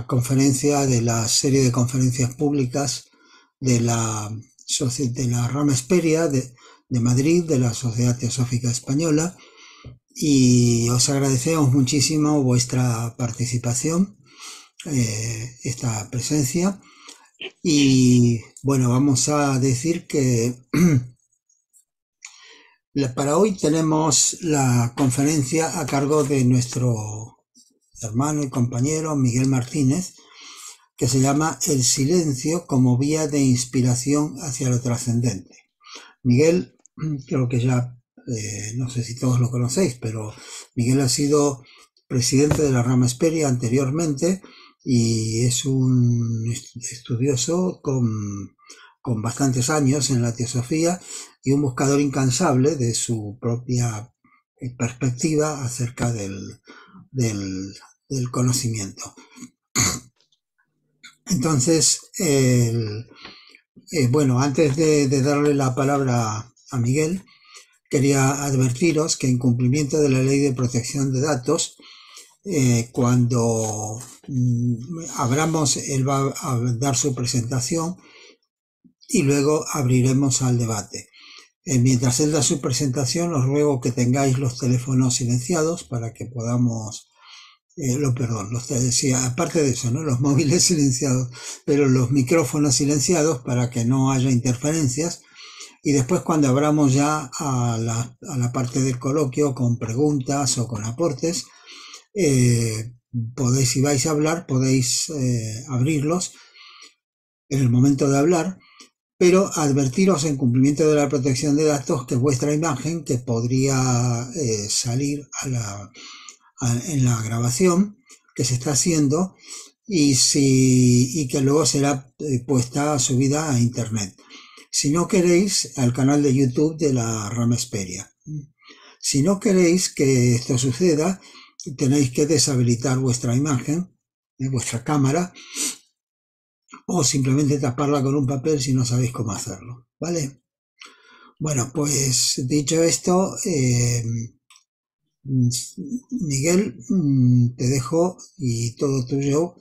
conferencia de la serie de conferencias públicas de la rama Hesperia de Madrid, de la Sociedad Teosófica Española, y os agradecemos muchísimo vuestra participación, esta presencia. Y bueno, vamos a decir que para hoy tenemos la conferencia a cargo de nuestro hermano y compañero Miguel Martínez, que se llama El silencio como vía de inspiración hacia lo trascendente. Miguel, creo que ya, no sé si todos lo conocéis, pero Miguel ha sido presidente de la rama Hesperia anteriormente y es un estudioso con bastantes años en la teosofía y un buscador incansable de su propia perspectiva acerca del conocimiento. Entonces, bueno, antes de darle la palabra a Miguel, quería advertiros que en cumplimiento de la Ley de Protección de Datos, cuando abramos, él va a dar su presentación y luego abriremos al debate. Mientras él da su presentación, os ruego que tengáis los teléfonos silenciados para que podamos, aparte de eso, ¿no? Los móviles silenciados, pero los micrófonos silenciados para que no haya interferencias. Y después, cuando abramos ya a la parte del coloquio con preguntas o con aportes, podéis, si vais a hablar, podéis abrirlos en el momento de hablar, pero advertiros en cumplimiento de la protección de datos que vuestra imagen, que podría salir en la grabación que se está haciendo y que luego será subida a internet. Si no queréis, al canal de YouTube de la rama Hesperia. Si no queréis que esto suceda, tenéis que deshabilitar vuestra imagen, vuestra cámara, o simplemente taparla con un papel si no sabéis cómo hacerlo, ¿vale? Bueno, pues dicho esto, Miguel, te dejo y todo tuyo.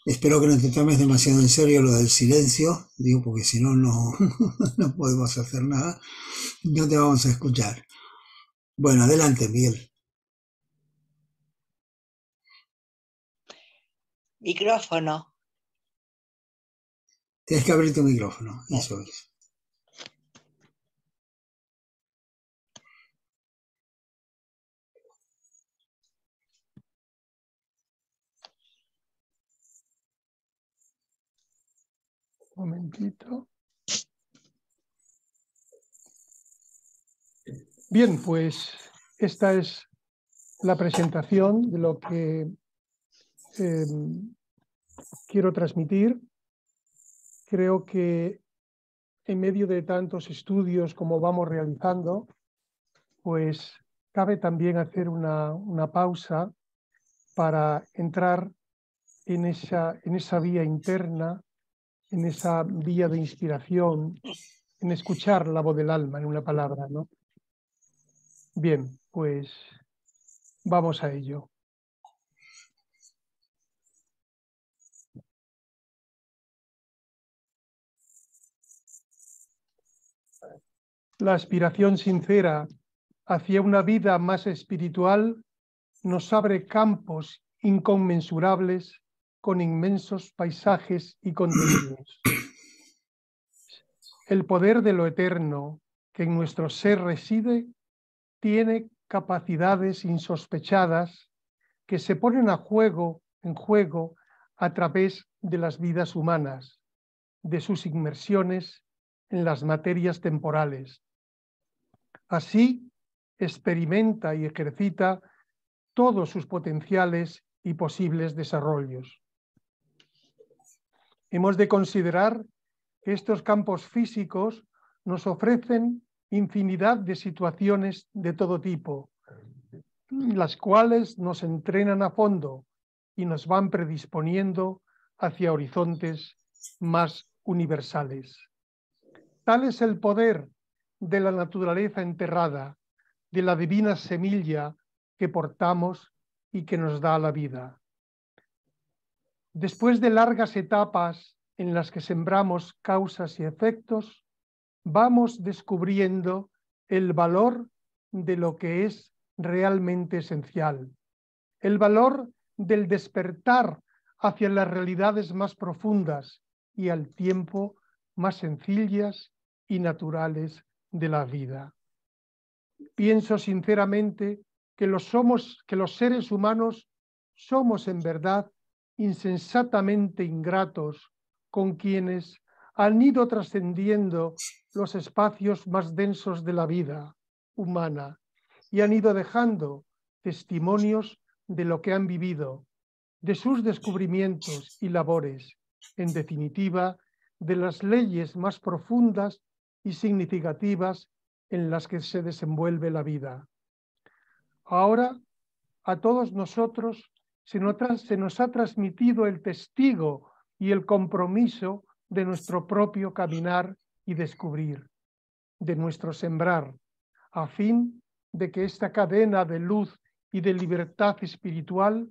Espero que no te tomes demasiado en serio lo del silencio, digo, porque si no, no podemos hacer nada, no te vamos a escuchar. Bueno, adelante, Miguel. Micrófono. Tienes que abrir tu micrófono, eso es. Un momentito. Bien, pues esta es la presentación de lo que quiero transmitir. Creo que en medio de tantos estudios como vamos realizando, pues cabe también hacer una pausa para entrar en esa vía interna, en esa vía de inspiración, en escuchar la voz del alma, en una palabra, ¿no? Bien, pues vamos a ello. La aspiración sincera hacia una vida más espiritual nos abre campos inconmensurables con inmensos paisajes y contenidos. El poder de lo eterno que en nuestro ser reside tiene capacidades insospechadas que se ponen en juego a través de las vidas humanas, de sus inmersiones en las materias temporales. Así, experimenta y ejercita todos sus potenciales y posibles desarrollos. Hemos de considerar que estos campos físicos nos ofrecen infinidad de situaciones de todo tipo, las cuales nos entrenan a fondo y nos van predisponiendo hacia horizontes más universales. Tal es el poder de la naturaleza enterrada, de la divina semilla que portamos y que nos da la vida. Después de largas etapas en las que sembramos causas y efectos, vamos descubriendo el valor de lo que es realmente esencial, el valor del despertar hacia las realidades más profundas y al tiempo más sencillas y naturales de la vida. Pienso sinceramente que los seres humanos somos en verdad insensatamente ingratos con quienes han ido trascendiendo los espacios más densos de la vida humana y han ido dejando testimonios de lo que han vivido, de sus descubrimientos y labores, en definitiva, de las leyes más profundas y significativas en las que se desenvuelve la vida. Ahora, a todos nosotros se nos ha transmitido el testigo y el compromiso de nuestro propio caminar y descubrir, de nuestro sembrar, a fin de que esta cadena de luz y de libertad espiritual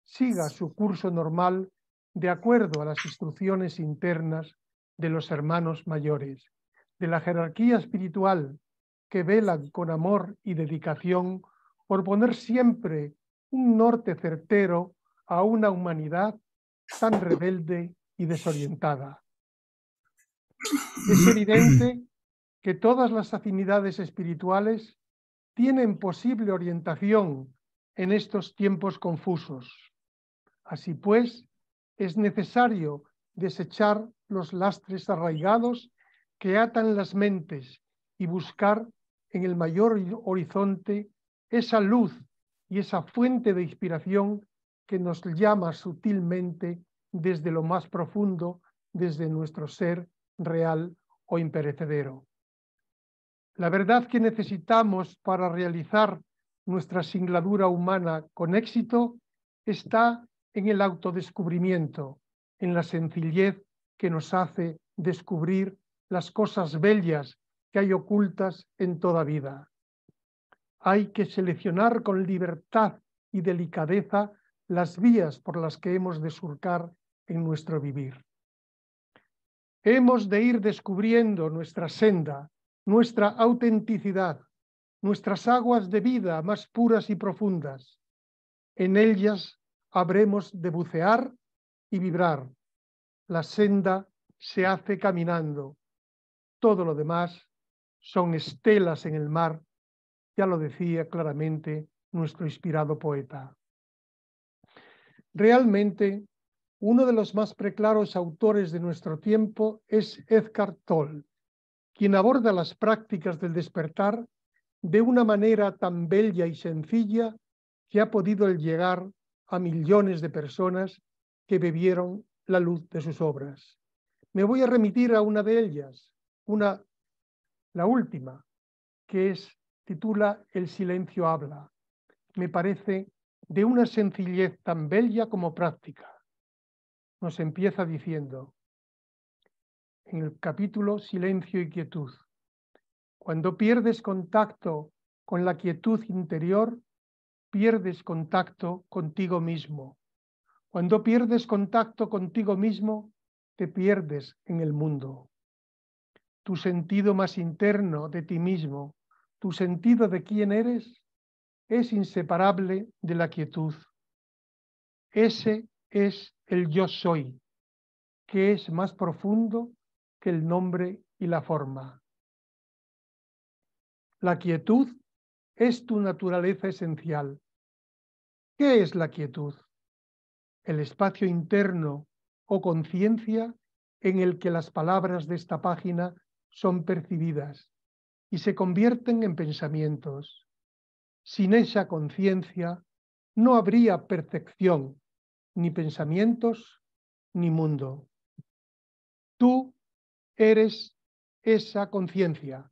siga su curso normal de acuerdo a las instrucciones internas de los hermanos mayores, de la jerarquía espiritual que velan con amor y dedicación por poner siempre un norte certero a una humanidad tan rebelde y desorientada. Es evidente que todas las afinidades espirituales tienen posible orientación en estos tiempos confusos. Así pues, es necesario desechar los lastres arraigados que atan las mentes y buscar en el mayor horizonte esa luz y esa fuente de inspiración que nos llama sutilmente desde lo más profundo, desde nuestro ser real o imperecedero. La verdad que necesitamos para realizar nuestra singladura humana con éxito está en el autodescubrimiento, en la sencillez que nos hace descubrir las cosas bellas que hay ocultas en toda vida. Hay que seleccionar con libertad y delicadeza las vías por las que hemos de surcar en nuestro vivir. Hemos de ir descubriendo nuestra senda, nuestra autenticidad, nuestras aguas de vida más puras y profundas. En ellas habremos de bucear y vibrar. La senda se hace caminando. Todo lo demás son estelas en el mar, ya lo decía claramente nuestro inspirado poeta. Realmente, uno de los más preclaros autores de nuestro tiempo es Eckhart Tolle, quien aborda las prácticas del despertar de una manera tan bella y sencilla que ha podido llegar a millones de personas que bebieron la luz de sus obras. Me voy a remitir a una de ellas, la última, que titula El silencio habla. Me parece de una sencillez tan bella como práctica. Nos empieza diciendo, en el capítulo Silencio y Quietud: cuando pierdes contacto con la quietud interior, pierdes contacto contigo mismo. Cuando pierdes contacto contigo mismo, te pierdes en el mundo. Tu sentido más interno de ti mismo, tu sentido de quién eres, es inseparable de la quietud. Ese es el yo soy, que es más profundo que el nombre y la forma. La quietud es tu naturaleza esencial. ¿Qué es la quietud? El espacio interno o conciencia en el que las palabras de esta página son percibidas y se convierten en pensamientos. Sin esa conciencia no habría percepción, ni pensamientos, ni mundo. Tú eres esa conciencia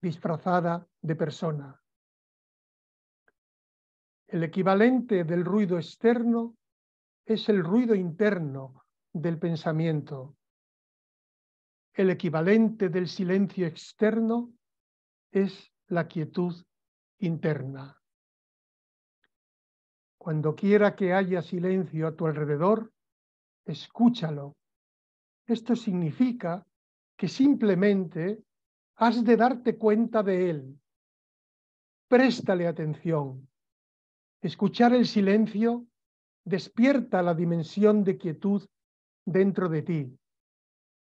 disfrazada de persona. El equivalente del ruido externo es el ruido interno del pensamiento. El equivalente del silencio externo es la quietud interna. Cuando quiera que haya silencio a tu alrededor, escúchalo. Esto significa que simplemente has de darte cuenta de él. Préstale atención. Escuchar el silencio despierta la dimensión de quietud dentro de ti,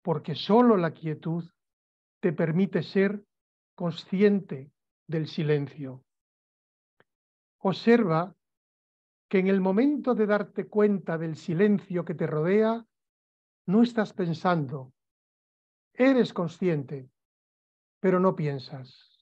porque solo la quietud te permite ser consciente del silencio. Observa que en el momento de darte cuenta del silencio que te rodea, no estás pensando. Eres consciente, pero no piensas.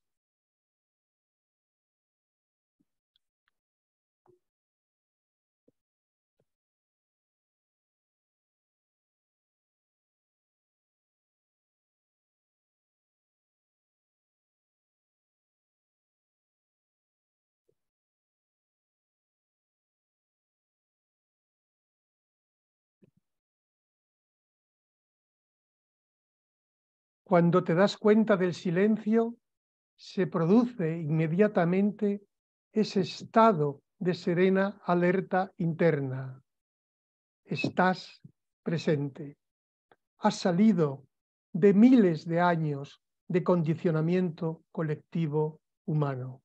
Cuando te das cuenta del silencio, se produce inmediatamente ese estado de serena alerta interna. Estás presente. Has salido de miles de años de condicionamiento colectivo humano.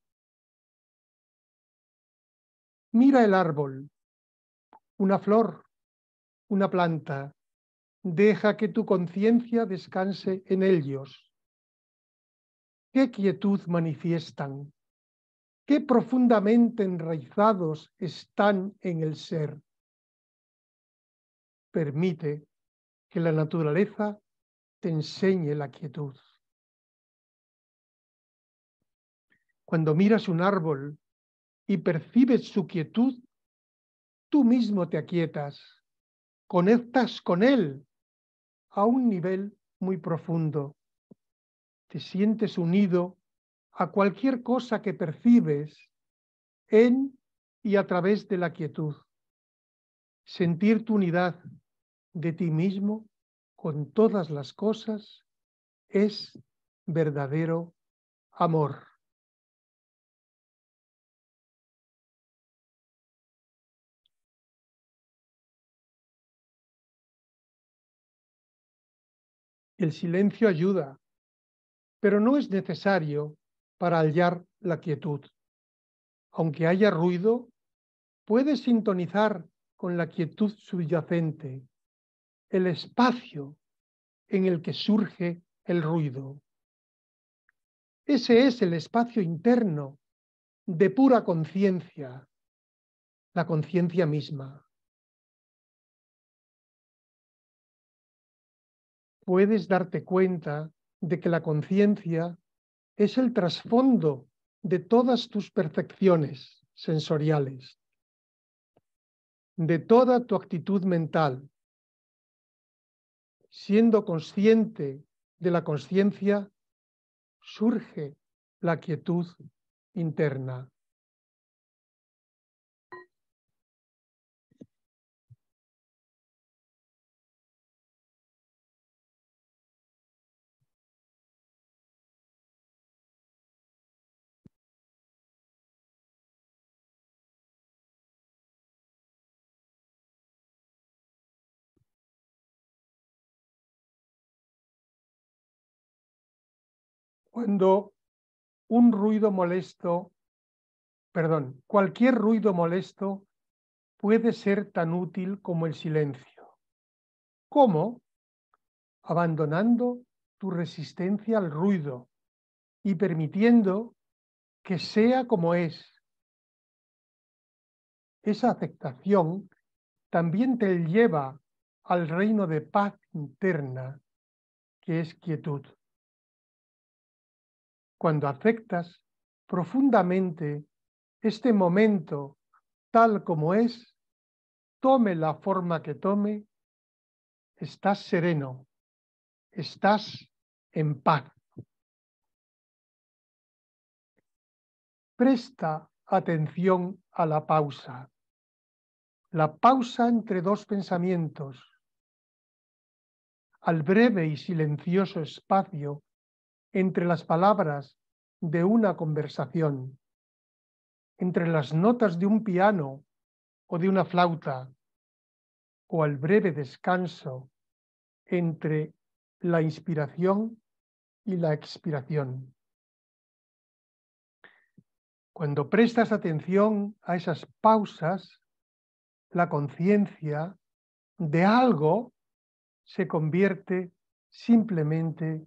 Mira el árbol, una flor, una planta. Deja que tu conciencia descanse en ellos. ¿Qué quietud manifiestan? ¿Qué profundamente enraizados están en el ser? Permite que la naturaleza te enseñe la quietud. Cuando miras un árbol y percibes su quietud, tú mismo te aquietas, conectas con él a un nivel muy profundo. Te sientes unido a cualquier cosa que percibes en y a través de la quietud. Sentir tu unidad de ti mismo con todas las cosas es verdadero amor. El silencio ayuda, pero no es necesario para hallar la quietud. Aunque haya ruido, puedes sintonizar con la quietud subyacente, el espacio en el que surge el ruido. Ese es el espacio interno de pura conciencia, la conciencia misma. Puedes darte cuenta de que la conciencia es el trasfondo de todas tus percepciones sensoriales, de toda tu actitud mental. Siendo consciente de la conciencia, surge la quietud interna. Cuando un ruido molesto, cualquier ruido molesto puede ser tan útil como el silencio. ¿Cómo? Abandonando tu resistencia al ruido y permitiendo que sea como es. Esa aceptación también te lleva al reino de paz interna, que es quietud. Cuando aceptas profundamente este momento tal como es, tome la forma que tome, estás sereno, estás en paz. Presta atención a la pausa entre dos pensamientos, al breve y silencioso espacio entre las palabras de una conversación, entre las notas de un piano o de una flauta, o al breve descanso entre la inspiración y la expiración. Cuando prestas atención a esas pausas, la conciencia de algo se convierte simplemente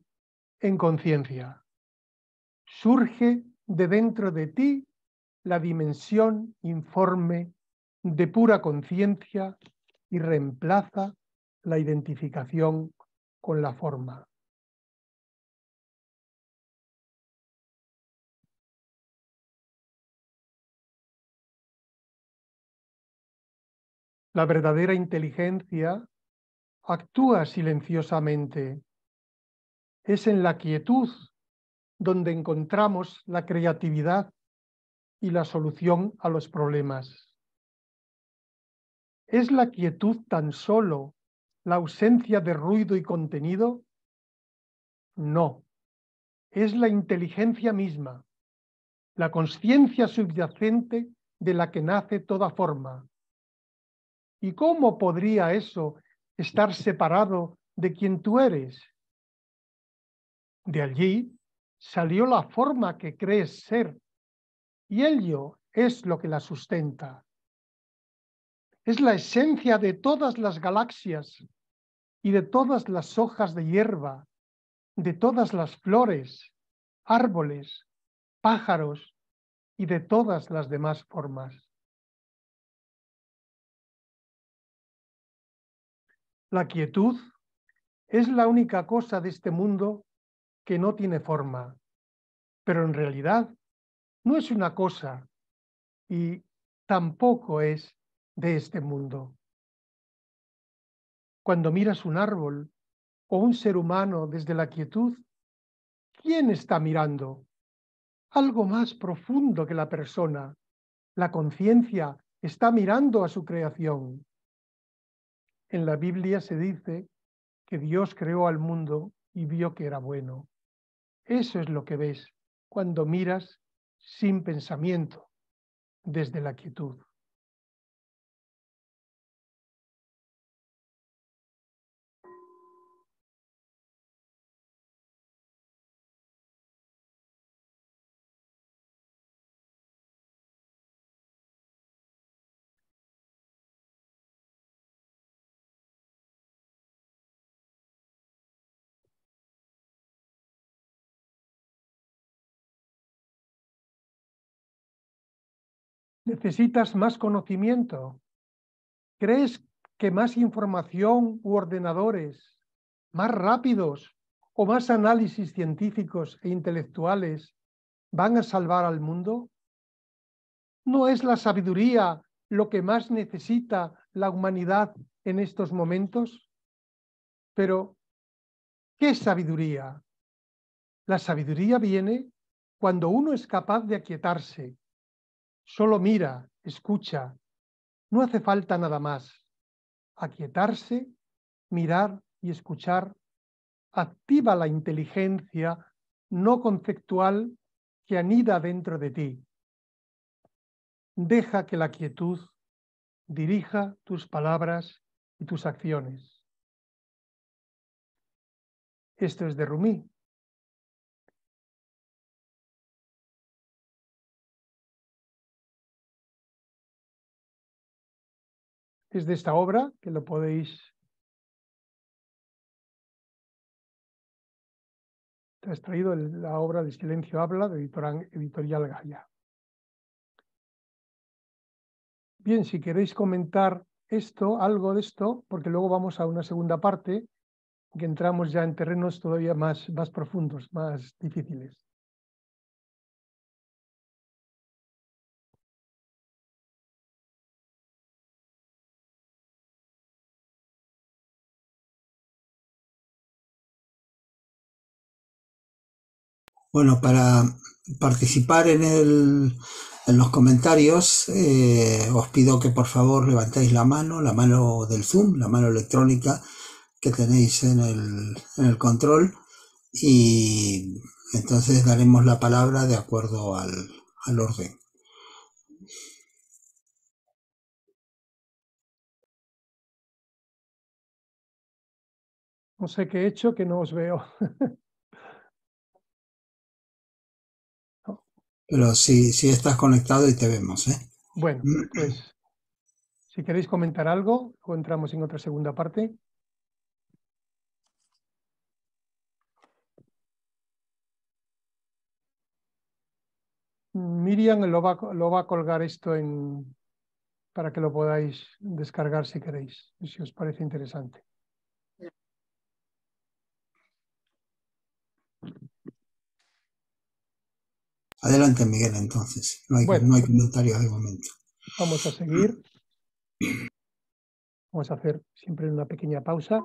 en conciencia. Surge de dentro de ti la dimensión informe de pura conciencia y reemplaza la identificación con la forma. La verdadera inteligencia actúa silenciosamente. Es en la quietud donde encontramos la creatividad y la solución a los problemas. ¿Es la quietud tan solo la ausencia de ruido y contenido? No, es la inteligencia misma, la consciencia subyacente de la que nace toda forma. ¿Y cómo podría eso estar separado de quien tú eres? De allí salió la forma que crees ser, y ello es lo que la sustenta. Es la esencia de todas las galaxias y de todas las hojas de hierba, de todas las flores, árboles, pájaros y de todas las demás formas. La quietud es la única cosa de este mundo que no tiene forma, pero en realidad no es una cosa y tampoco es de este mundo. Cuando miras un árbol o un ser humano desde la quietud, ¿quién está mirando? Algo más profundo que la persona. La conciencia está mirando a su creación. En la Biblia se dice que Dios creó al mundo y vio que era bueno. Eso es lo que ves cuando miras sin pensamiento, desde la quietud. ¿Necesitas más conocimiento? ¿Crees que más información u ordenadores, más rápidos o más análisis científicos e intelectuales van a salvar al mundo? ¿No es la sabiduría lo que más necesita la humanidad en estos momentos? Pero, ¿qué sabiduría? La sabiduría viene cuando uno es capaz de aquietarse. Solo mira, escucha. No hace falta nada más. Aquietarse, mirar y escuchar activa la inteligencia no conceptual que anida dentro de ti. Deja que la quietud dirija tus palabras y tus acciones. Esto es de Rumi. Es de esta obra que lo podéis. Te has traído la obra de Silencio Habla de Editorial Gaia. Bien, si queréis comentar esto, algo de esto, porque luego vamos a una segunda parte que entramos ya en terrenos todavía más profundos, más difíciles. Bueno, para participar en los comentarios, os pido que por favor levantéis la mano del Zoom, la mano electrónica que tenéis en el control, y entonces daremos la palabra de acuerdo al orden. No sé qué he hecho, que no os veo. Pero sí estás conectado y te vemos, ¿eh? Bueno, pues si queréis comentar algo o entramos en otra segunda parte. Miriam lo va a colgar esto para que lo podáis descargar si queréis, si os parece interesante. Adelante, Miguel, entonces. No hay Bueno, comentarios de momento. vamos a seguir. Vamos a hacer siempre una pequeña pausa.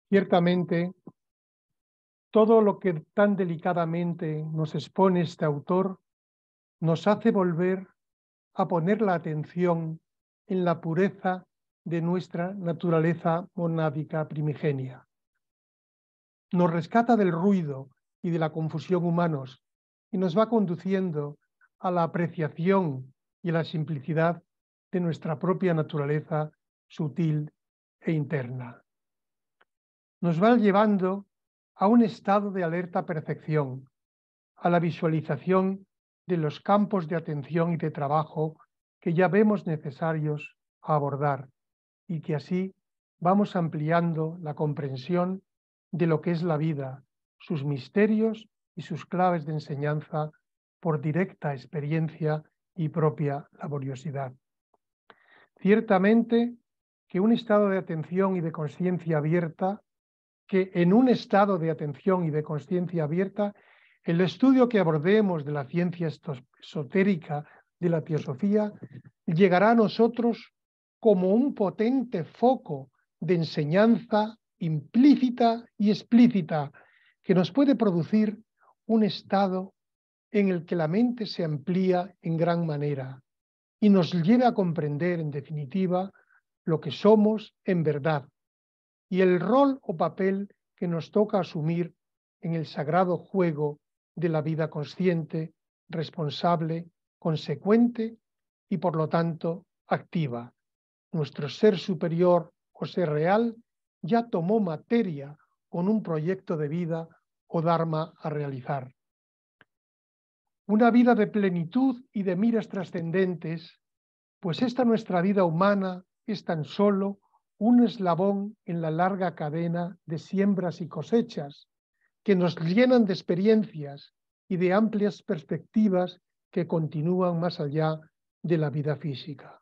Ciertamente, todo lo que tan delicadamente nos expone este autor nos hace volver a poner la atención en la pureza de nuestra naturaleza monádica primigenia. Nos rescata del ruido y de la confusión humanos y nos va conduciendo a la apreciación y a la simplicidad de nuestra propia naturaleza sutil e interna. Nos va llevando a un estado de alerta perfección, a la visualización de los campos de atención y de trabajo que ya vemos necesarios a abordar y que así vamos ampliando la comprensión de lo que es la vida, sus misterios y sus claves de enseñanza por directa experiencia y propia laboriosidad. Ciertamente que un estado de atención y de consciencia abierta, que en un estado de atención y de consciencia abierta, el estudio que abordemos de la ciencia esotérica de la teosofía llegará a nosotros como un potente foco de enseñanza implícita y explícita que nos puede producir un estado en el que la mente se amplía en gran manera y nos lleve a comprender, en definitiva, lo que somos en verdad y el rol o papel que nos toca asumir en el sagrado juego de la vida consciente, responsable, consecuente y, por lo tanto, activa. Nuestro ser superior o ser real ya tomó materia con un proyecto de vida o dharma a realizar. Una vida de plenitud y de miras trascendentes, pues esta nuestra vida humana es tan solo un eslabón en la larga cadena de siembras y cosechas que nos llenan de experiencias y de amplias perspectivas que continúan más allá de la vida física.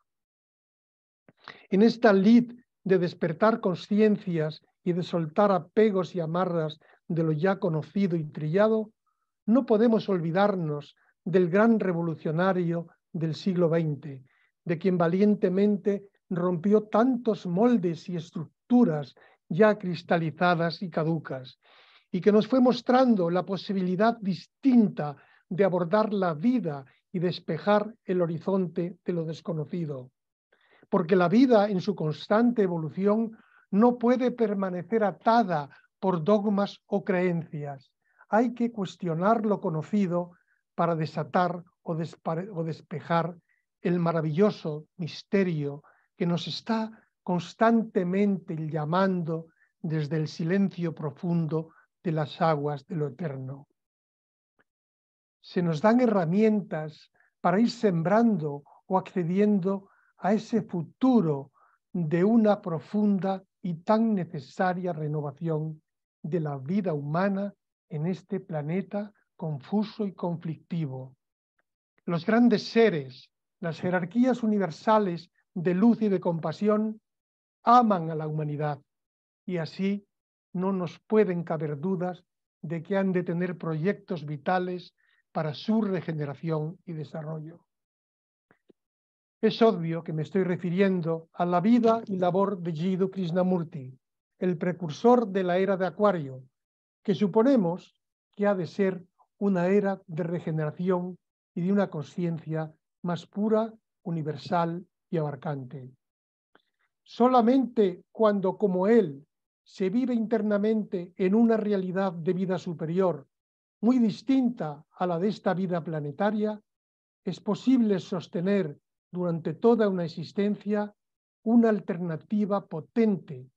En esta lid de despertar conciencias y de soltar apegos y amarras de lo ya conocido y trillado, no podemos olvidarnos del gran revolucionario del siglo XX, de quien valientemente rompió tantos moldes y estructuras ya cristalizadas y caducas, y que nos fue mostrando la posibilidad distinta de abordar la vida y despejar el horizonte de lo desconocido. Porque la vida en su constante evolución no puede permanecer atada por dogmas o creencias. Hay que cuestionar lo conocido para desatar o despejar el maravilloso misterio que nos está constantemente llamando desde el silencio profundo de las aguas de lo eterno. Se nos dan herramientas para ir sembrando o accediendo a ese futuro de una profunda y tan necesaria renovación de la vida humana en este planeta confuso y conflictivo. Los grandes seres, las jerarquías universales de luz y de compasión, aman a la humanidad y así no nos pueden caber dudas de que han de tener proyectos vitales para su regeneración y desarrollo. Es obvio que me estoy refiriendo a la vida y labor de Jiddu Krishnamurti, el precursor de la era de Acuario, que suponemos que ha de ser una era de regeneración y de una conciencia más pura, universal y abarcante. Solamente cuando, como él, se vive internamente en una realidad de vida superior muy distinta a la de esta vida planetaria, es posible sostener durante toda una existencia una alternativa potente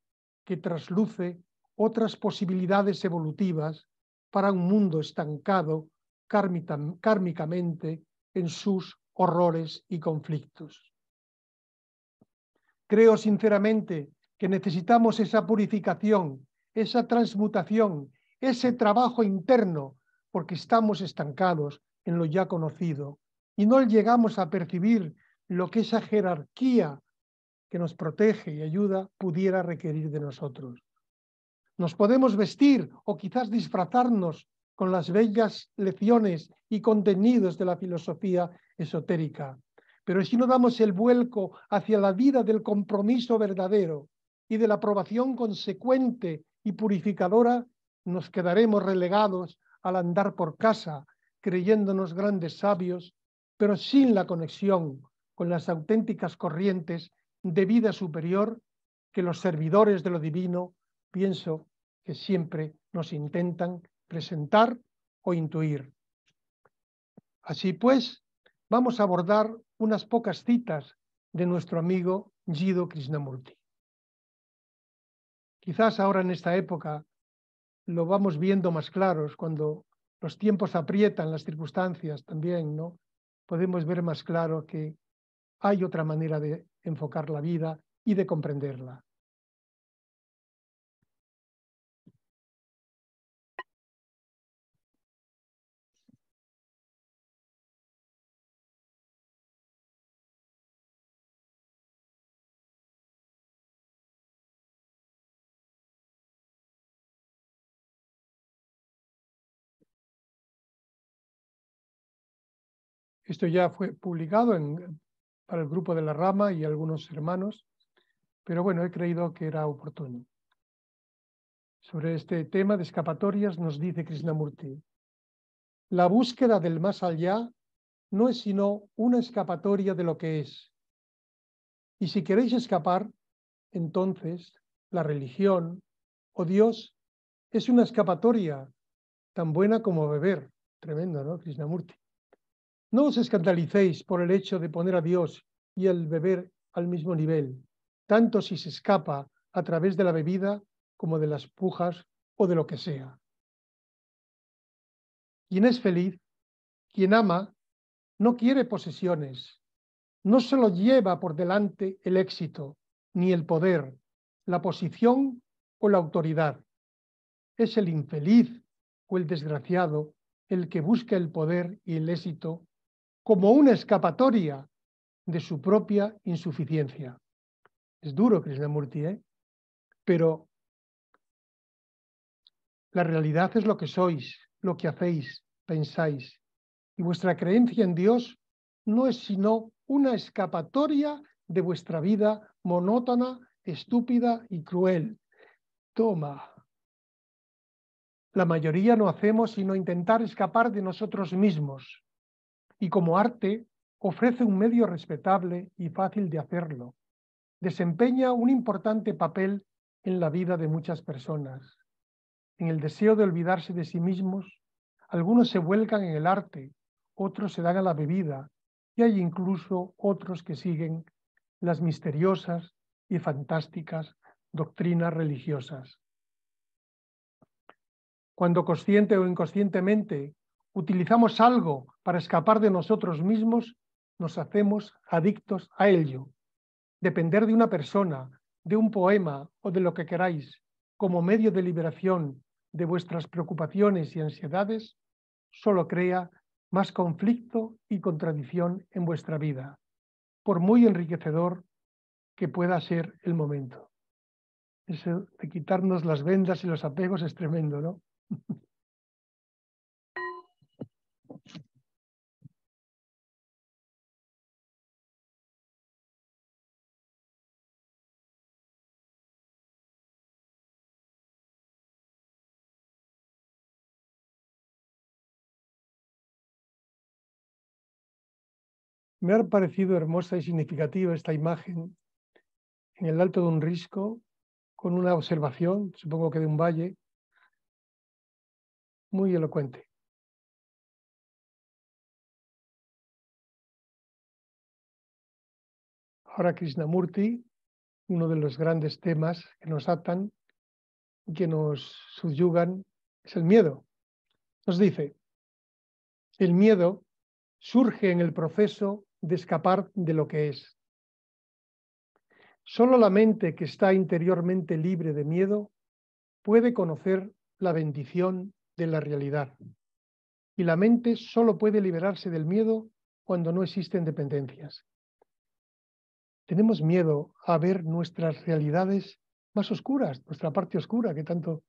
que trasluce otras posibilidades evolutivas para un mundo estancado kármicamente en sus horrores y conflictos. Creo sinceramente que necesitamos esa purificación, esa transmutación, ese trabajo interno, porque estamos estancados en lo ya conocido y no llegamos a percibir lo que esa jerarquía que nos protege y ayuda pudiera requerir de nosotros. Nos podemos vestir o quizás disfrazarnos con las bellas lecciones y contenidos de la filosofía esotérica, pero si no damos el vuelco hacia la vida del compromiso verdadero y de la aprobación consecuente y purificadora, nos quedaremos relegados al andar por casa, creyéndonos grandes sabios, pero sin la conexión con las auténticas corrientes de vida superior que los servidores de lo divino, pienso, que siempre nos intentan presentar o intuir. Así pues, vamos a abordar unas pocas citas de nuestro amigo Jiddu Krishnamurti. Quizás ahora en esta época lo vamos viendo más claros, cuando los tiempos aprietan, las circunstancias también, ¿no? Podemos ver más claro que hay otra manera de enfocar la vida y de comprenderla. Esto ya fue publicado para el grupo de la Rama y algunos hermanos, pero bueno, he creído que era oportuno. Sobre este tema de escapatorias nos dice Krishnamurti: la búsqueda del más allá no es sino una escapatoria de lo que es. Y si queréis escapar, entonces la religión o Dios es una escapatoria tan buena como beber. Tremendo, ¿no, Krishnamurti? No os escandalicéis por el hecho de poner a Dios y el beber al mismo nivel, tanto si se escapa a través de la bebida como de las pujas o de lo que sea. Quien es feliz, quien ama, no quiere posesiones, no se lo lleva por delante el éxito, ni el poder, la posición o la autoridad. Es el infeliz o el desgraciado el que busca el poder y el éxito como una escapatoria de su propia insuficiencia. Es duro, Krishnamurti, pero la realidad es lo que sois, lo que hacéis, pensáis. Y vuestra creencia en Dios no es sino una escapatoria de vuestra vida monótona, estúpida y cruel. Toma. La mayoría no hacemos sino intentar escapar de nosotros mismos. Y como arte, ofrece un medio respetable y fácil de hacerlo. Desempeña un importante papel en la vida de muchas personas. En el deseo de olvidarse de sí mismos, algunos se vuelcan en el arte, otros se dan a la bebida, y hay incluso otros que siguen las misteriosas y fantásticas doctrinas religiosas. Cuando consciente o inconscientemente utilizamos algo para escapar de nosotros mismos, nos hacemos adictos a ello. Depender de una persona, de un poema o de lo que queráis como medio de liberación de vuestras preocupaciones y ansiedades solo crea más conflicto y contradicción en vuestra vida, por muy enriquecedor que pueda ser el momento. Eso de quitarnos las vendas y los apegos es tremendo, ¿no? Me ha parecido hermosa y significativa esta imagen en el alto de un risco, con una observación, supongo que de un valle, muy elocuente. Ahora Krishnamurti, uno de los grandes temas que nos atan y que nos subyugan es el miedo. Nos dice, el miedo surge en el proceso de escapar de lo que es. Solo la mente que está interiormente libre de miedo puede conocer la bendición de la realidad. Y la mente solo puede liberarse del miedo cuando no existen dependencias. Tenemos miedo a ver nuestras realidades más oscuras, nuestra parte oscura, que tanto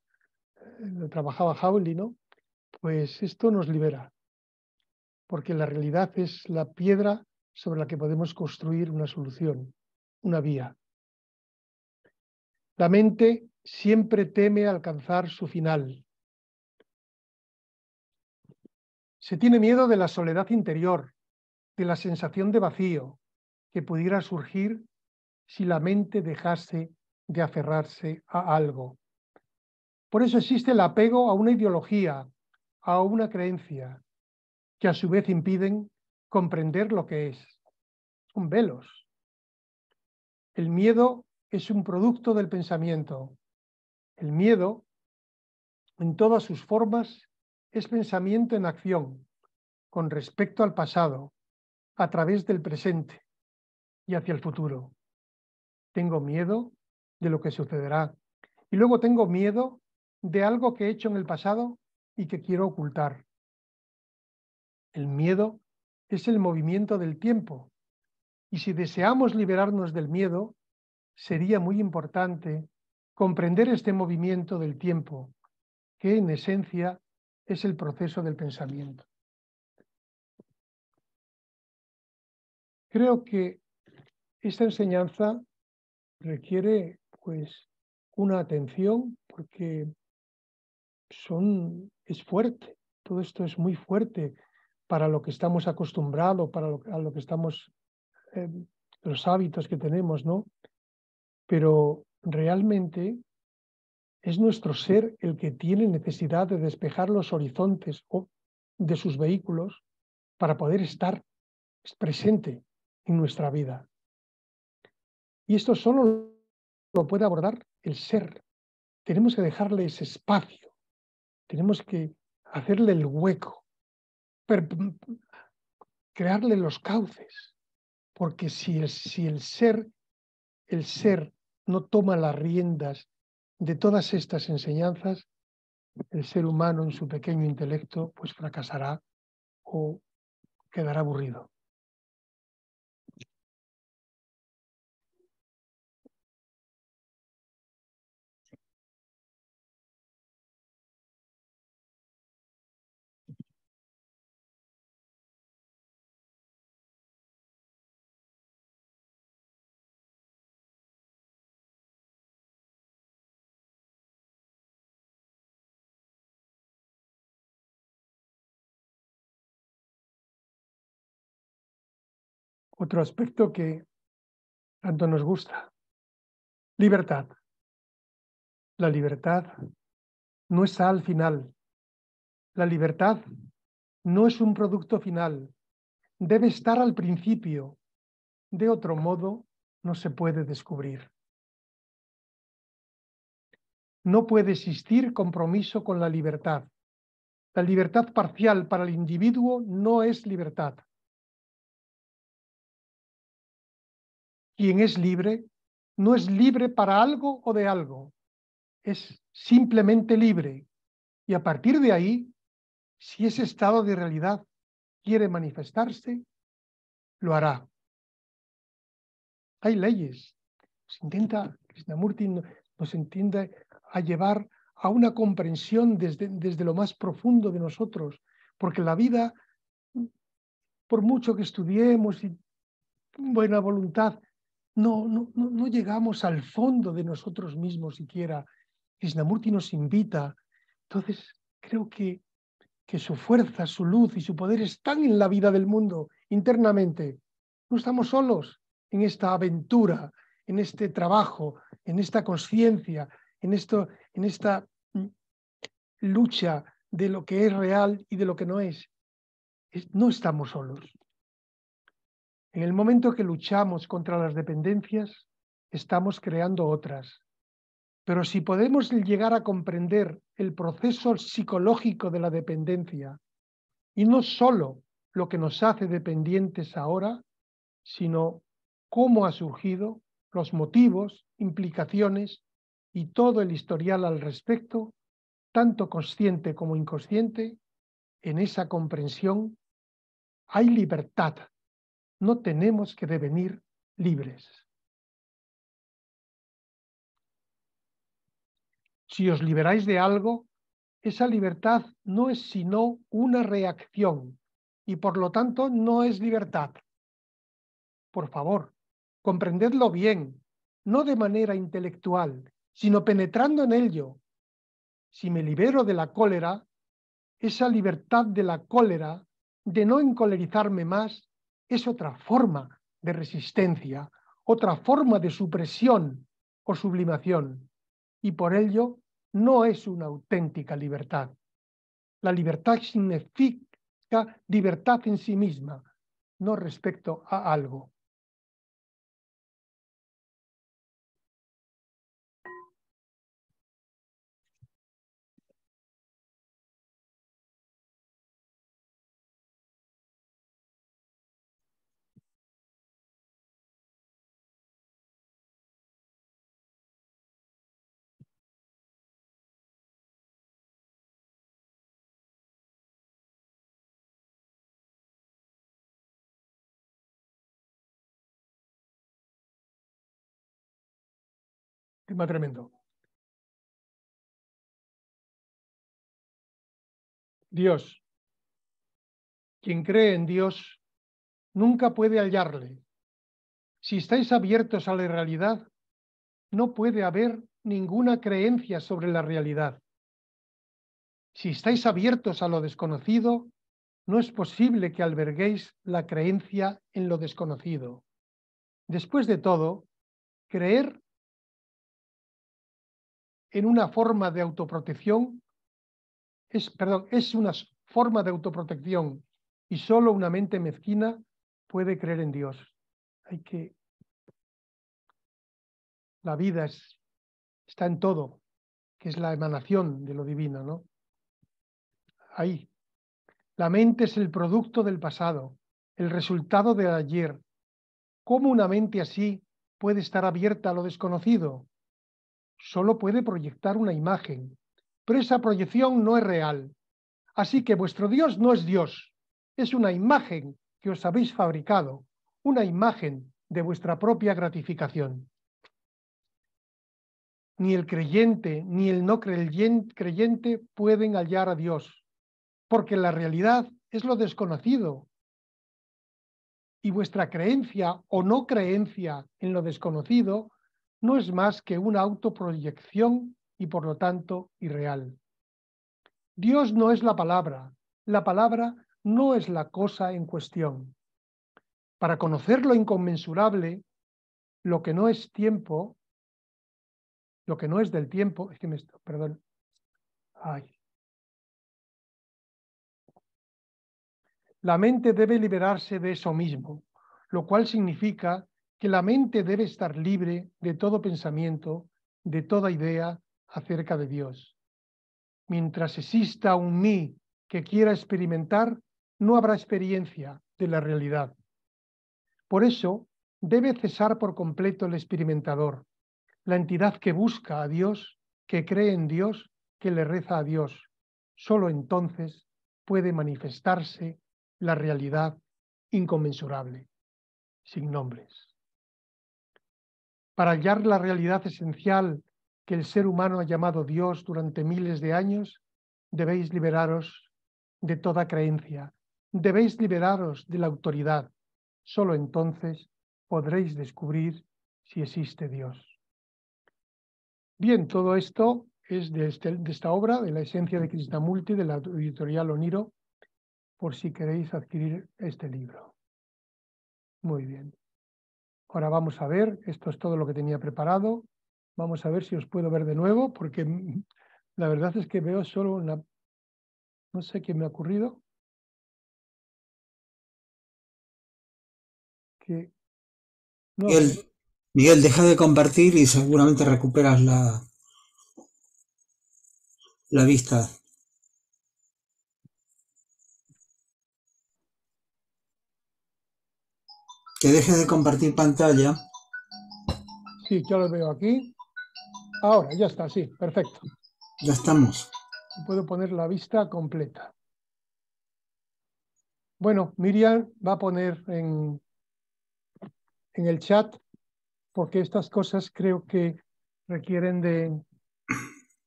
trabajaba Hawley, ¿no? Pues esto nos libera, porque la realidad es la piedra sobre la que podemos construir una solución, una vía. La mente siempre teme alcanzar su final. Se tiene miedo de la soledad interior, de la sensación de vacío que pudiera surgir si la mente dejase de aferrarse a algo. Por eso existe el apego a una ideología, a una creencia, que a su vez impiden comprender lo que es. Son velos. El miedo es un producto del pensamiento. El miedo, en todas sus formas, es pensamiento en acción, con respecto al pasado, a través del presente y hacia el futuro. Tengo miedo de lo que sucederá. Y luego tengo miedo de algo que he hecho en el pasado y que quiero ocultar. El miedo es el movimiento del tiempo. Y si deseamos liberarnos del miedo, sería muy importante comprender este movimiento del tiempo, que en esencia es el proceso del pensamiento. Creo que esta enseñanza requiere, pues, una atención, porque es fuerte. Todo esto es muy fuerte para lo que estamos acostumbrados, para a lo que estamos, los hábitos que tenemos, ¿no? Pero realmente es nuestro ser el que tiene necesidad de despejar los horizontes de sus vehículos para poder estar presente en nuestra vida. Y esto solo lo puede abordar el ser. Tenemos que dejarle ese espacio, tenemos que hacerle el hueco, crearle los cauces, porque si el ser no toma las riendas de todas estas enseñanzas, el ser humano en su pequeño intelecto pues fracasará o quedará aburrido. Otro aspecto que tanto nos gusta, libertad. La libertad no está al final. La libertad no es un producto final. Debe estar al principio. De otro modo, no se puede descubrir. No puede existir compromiso con la libertad. La libertad parcial para el individuo no es libertad. Quien es libre no es libre para algo o de algo. Es simplemente libre. Y a partir de ahí, si ese estado de realidad quiere manifestarse, lo hará. Hay leyes. Krishnamurti nos intenta a llevar a una comprensión desde lo más profundo de nosotros, porque la vida, por mucho que estudiemos y buena voluntad, no llegamos al fondo de nosotros mismos siquiera. Krishnamurti nos invita. Entonces, creo que su fuerza, su luz y su poder están en la vida del mundo internamente. No estamos solos en esta aventura, en este trabajo, en esta conciencia, en esta lucha de lo que es real y de lo que no es, no estamos solos. En el momento que luchamos contra las dependencias, estamos creando otras. Pero si podemos llegar a comprender el proceso psicológico de la dependencia, y no solo lo que nos hace dependientes ahora, sino cómo ha surgido, los motivos, implicaciones y todo el historial al respecto, tanto consciente como inconsciente, en esa comprensión hay libertad. No tenemos que devenir libres. Si os liberáis de algo, esa libertad no es sino una reacción y por lo tanto no es libertad. Por favor, comprendedlo bien, no de manera intelectual, sino penetrando en ello. Si me libero de la cólera, esa libertad de la cólera, de no encolerizarme más, es otra forma de resistencia, otra forma de supresión o sublimación, y por ello no es una auténtica libertad. La libertad significa libertad en sí misma, no respecto a algo. Tema tremendo. Dios. Quien cree en Dios nunca puede hallarle. Si estáis abiertos a la realidad, no puede haber ninguna creencia sobre la realidad. Si estáis abiertos a lo desconocido, no es posible que alberguéis la creencia en lo desconocido. Después de todo, creer en una forma de autoprotección es una forma de autoprotección y solo una mente mezquina puede creer en Dios. La vida está en todo, que es la emanación de lo divino, ¿no? Ahí. La mente es el producto del pasado, el resultado de ayer. ¿Cómo una mente así puede estar abierta a lo desconocido? Solo puede proyectar una imagen, pero esa proyección no es real. Así que vuestro Dios no es Dios, es una imagen que os habéis fabricado, una imagen de vuestra propia gratificación. Ni el creyente ni el no creyente pueden hallar a Dios, porque la realidad es lo desconocido. Y vuestra creencia o no creencia en lo desconocido no es más que una autoproyección y por lo tanto irreal. Dios no es la palabra no es la cosa en cuestión. Para conocer lo inconmensurable, lo que no es tiempo, lo que no es del tiempo, perdón. La mente debe liberarse de eso mismo, lo cual significa que la mente debe estar libre de todo pensamiento, de toda idea acerca de Dios. Mientras exista un mí que quiera experimentar, no habrá experiencia de la realidad. Por eso, debe cesar por completo el experimentador, la entidad que busca a Dios, que cree en Dios, que le reza a Dios. Solo entonces puede manifestarse la realidad inconmensurable, sin nombres. Para hallar la realidad esencial que el ser humano ha llamado Dios durante miles de años, debéis liberaros de toda creencia, debéis liberaros de la autoridad. Solo entonces podréis descubrir si existe Dios. Bien, todo esto es de esta obra, de la esencia de Krishnamurti, de la editorial Oniro, por si queréis adquirir este libro. Muy bien. Ahora vamos a ver, esto es todo lo que tenía preparado. Vamos a ver si os puedo ver de nuevo, porque la verdad es que veo solo una... No sé qué me ha ocurrido. Que no sé. Miguel, deja de compartir y seguramente recuperas la vista. Que deje de compartir pantalla. Sí, ya lo veo aquí. Ahora, ya está, sí, perfecto. Ya estamos. Y puedo poner la vista completa. Bueno, Miriam va a poner en el chat, porque estas cosas creo que requieren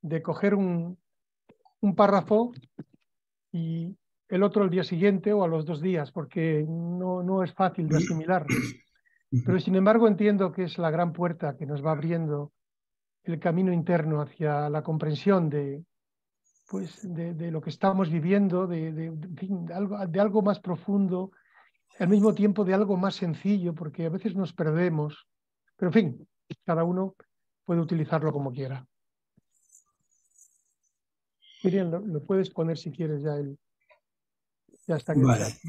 de coger un párrafo y el otro al día siguiente o a los 2 días, porque no es fácil de asimilar. Pero sin embargo entiendo que es la gran puerta que nos va abriendo el camino interno hacia la comprensión pues, de lo que estamos viviendo, en fin, de algo más profundo, al mismo tiempo de algo más sencillo, porque a veces nos perdemos. Pero en fin, cada uno puede utilizarlo como quiera. Miriam, lo puedes poner si quieres ya está en el chat. Vale.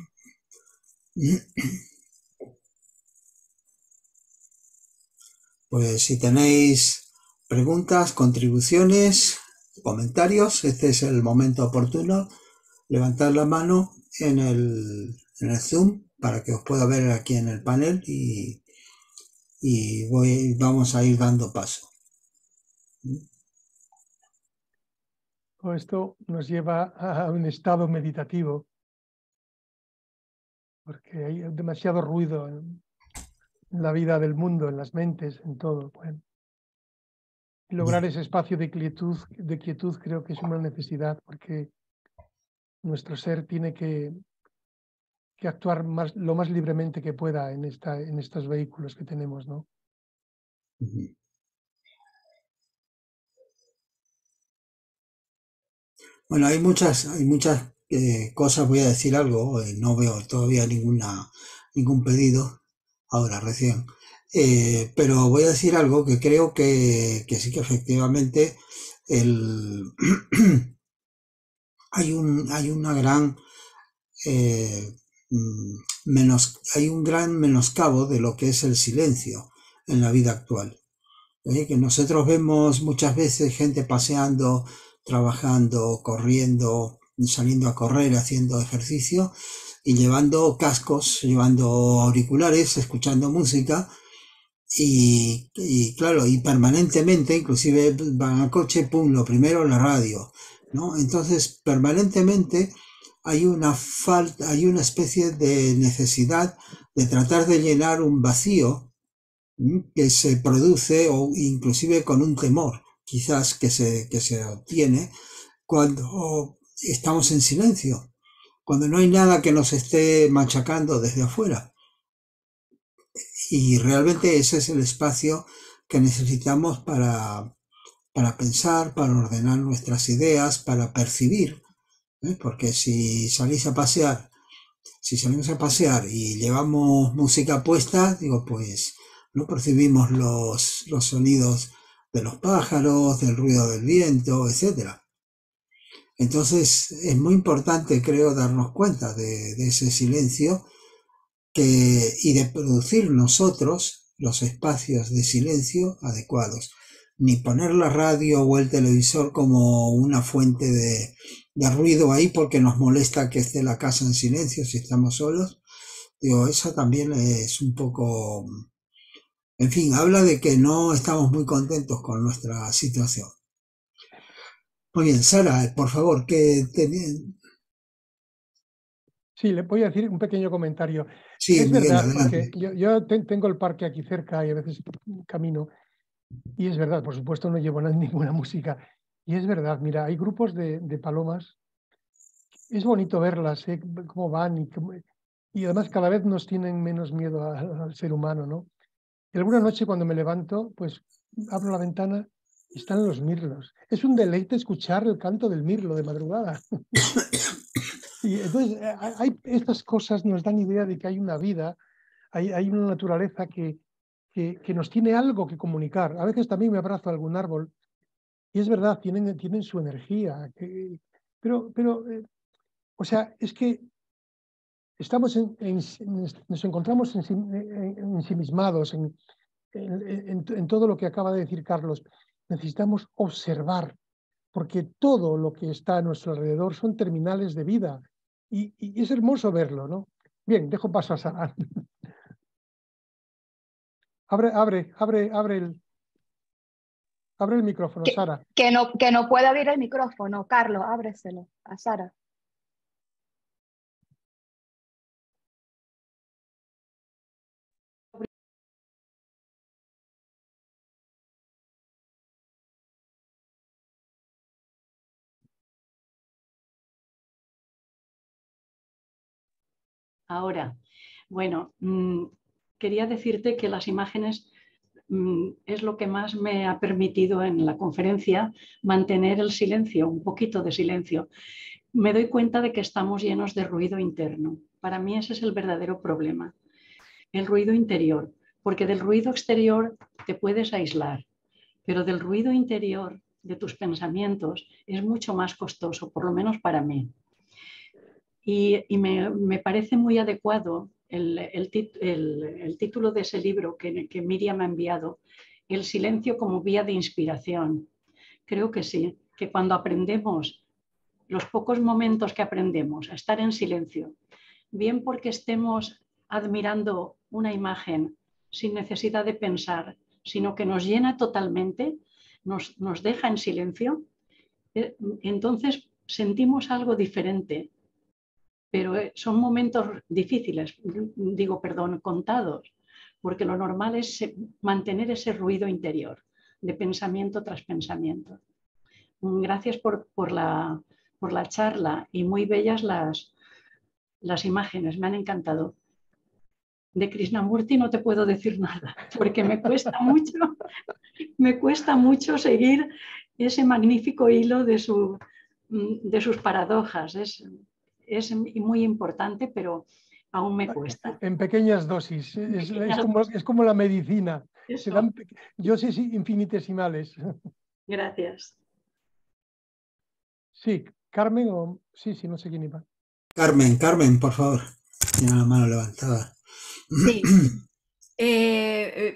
Pues si tenéis preguntas, contribuciones, comentarios, este es el momento oportuno. Levantad la mano en el Zoom para que os pueda ver aquí en el panel y vamos a ir dando paso. Todo esto nos lleva a un estado meditativo, porque hay demasiado ruido en la vida del mundo, en las mentes, en todo. Bueno, y lograr ese espacio de quietud creo que es una necesidad, porque nuestro ser tiene que actuar lo más libremente que pueda en estos vehículos que tenemos, ¿no? Bueno, hay muchas cosas, voy a decir algo, no veo todavía ningún pedido, ahora recién. Pero voy a decir algo que creo que sí que efectivamente el, hay una gran eh, hay un gran menoscabo de lo que es el silencio en la vida actual. Que nosotros vemos muchas veces gente paseando, trabajando, corriendo, saliendo a correr, haciendo ejercicio y llevando cascos, llevando auriculares, escuchando música y claro, y permanentemente, inclusive van al coche, pum, lo primero la radio, ¿no? Entonces, permanentemente hay una especie de necesidad de tratar de llenar un vacío que se produce o inclusive con un temor quizás que se obtiene cuando estamos en silencio, cuando no hay nada que nos esté machacando desde afuera. Y realmente ese es el espacio que necesitamos para pensar, para ordenar nuestras ideas, para percibir. Porque si salimos a pasear y llevamos música puesta, digo, pues no percibimos los sonidos de los pájaros, del ruido del viento, etcétera. Entonces es muy importante, creo, darnos cuenta de ese silencio y de producir nosotros los espacios de silencio adecuados. Ni poner la radio o el televisor como una fuente de ruido ahí porque nos molesta que esté la casa en silencio si estamos solos. Digo, eso también es un poco, en fin, habla de que no estamos muy contentos con nuestra situación. Muy bien, Sara, por favor, Sí, le voy a decir un pequeño comentario. Sí, Es Miguel, verdad, porque adelante. yo tengo el parque aquí cerca y a veces camino, y es verdad, por supuesto no llevo ninguna música, y es verdad, mira, hay grupos de palomas, es bonito verlas, cómo van y además cada vez nos tienen menos miedo al ser humano, ¿no? Y alguna noche cuando me levanto, pues abro la ventana y están los mirlos. Es un deleite escuchar el canto del mirlo de madrugada. Y entonces, estas cosas nos dan idea de que hay una vida, hay una naturaleza que nos tiene algo que comunicar. A veces también me abrazo a algún árbol y es verdad, tienen su energía. Pero o sea, es que estamos nos encontramos ensimismados en todo lo que acaba de decir Carlos. Necesitamos observar, porque todo lo que está a nuestro alrededor son terminales de vida. Y es hermoso verlo, ¿no? Bien, dejo paso a Sara. Abre el micrófono, Sara. Que no puede abrir el micrófono. Carlos, ábreselo a Sara. Ahora, bueno, quería decirte que las imágenes es lo que más me ha permitido en la conferencia mantener el silencio, un poquito de silencio. Me doy cuenta de que estamos llenos de ruido interno. Para mí ese es el verdadero problema, el ruido interior, porque del ruido exterior te puedes aislar, pero del ruido interior de tus pensamientos es mucho más costoso, por lo menos para mí. Y me parece muy adecuado el título de ese libro que Miriam ha enviado, El silencio como vía de inspiración. Creo que sí, que cuando aprendemos, los pocos momentos que aprendemos a estar en silencio, bien porque estemos admirando una imagen sin necesidad de pensar, sino que nos llena totalmente, nos deja en silencio, entonces sentimos algo diferente. Pero son momentos difíciles, contados, porque lo normal es mantener ese ruido interior de pensamiento tras pensamiento. Gracias por la charla y muy bellas las imágenes, me han encantado. De Krishnamurti no te puedo decir nada, porque me cuesta mucho seguir ese magnífico hilo de sus paradojas. Es muy importante, pero aún me cuesta. En pequeñas dosis. Es como la medicina. Se dan dosis infinitesimales. Gracias. Sí, Carmen o... Sí, no sé quién iba. Carmen, por favor. Tiene la mano levantada. Sí.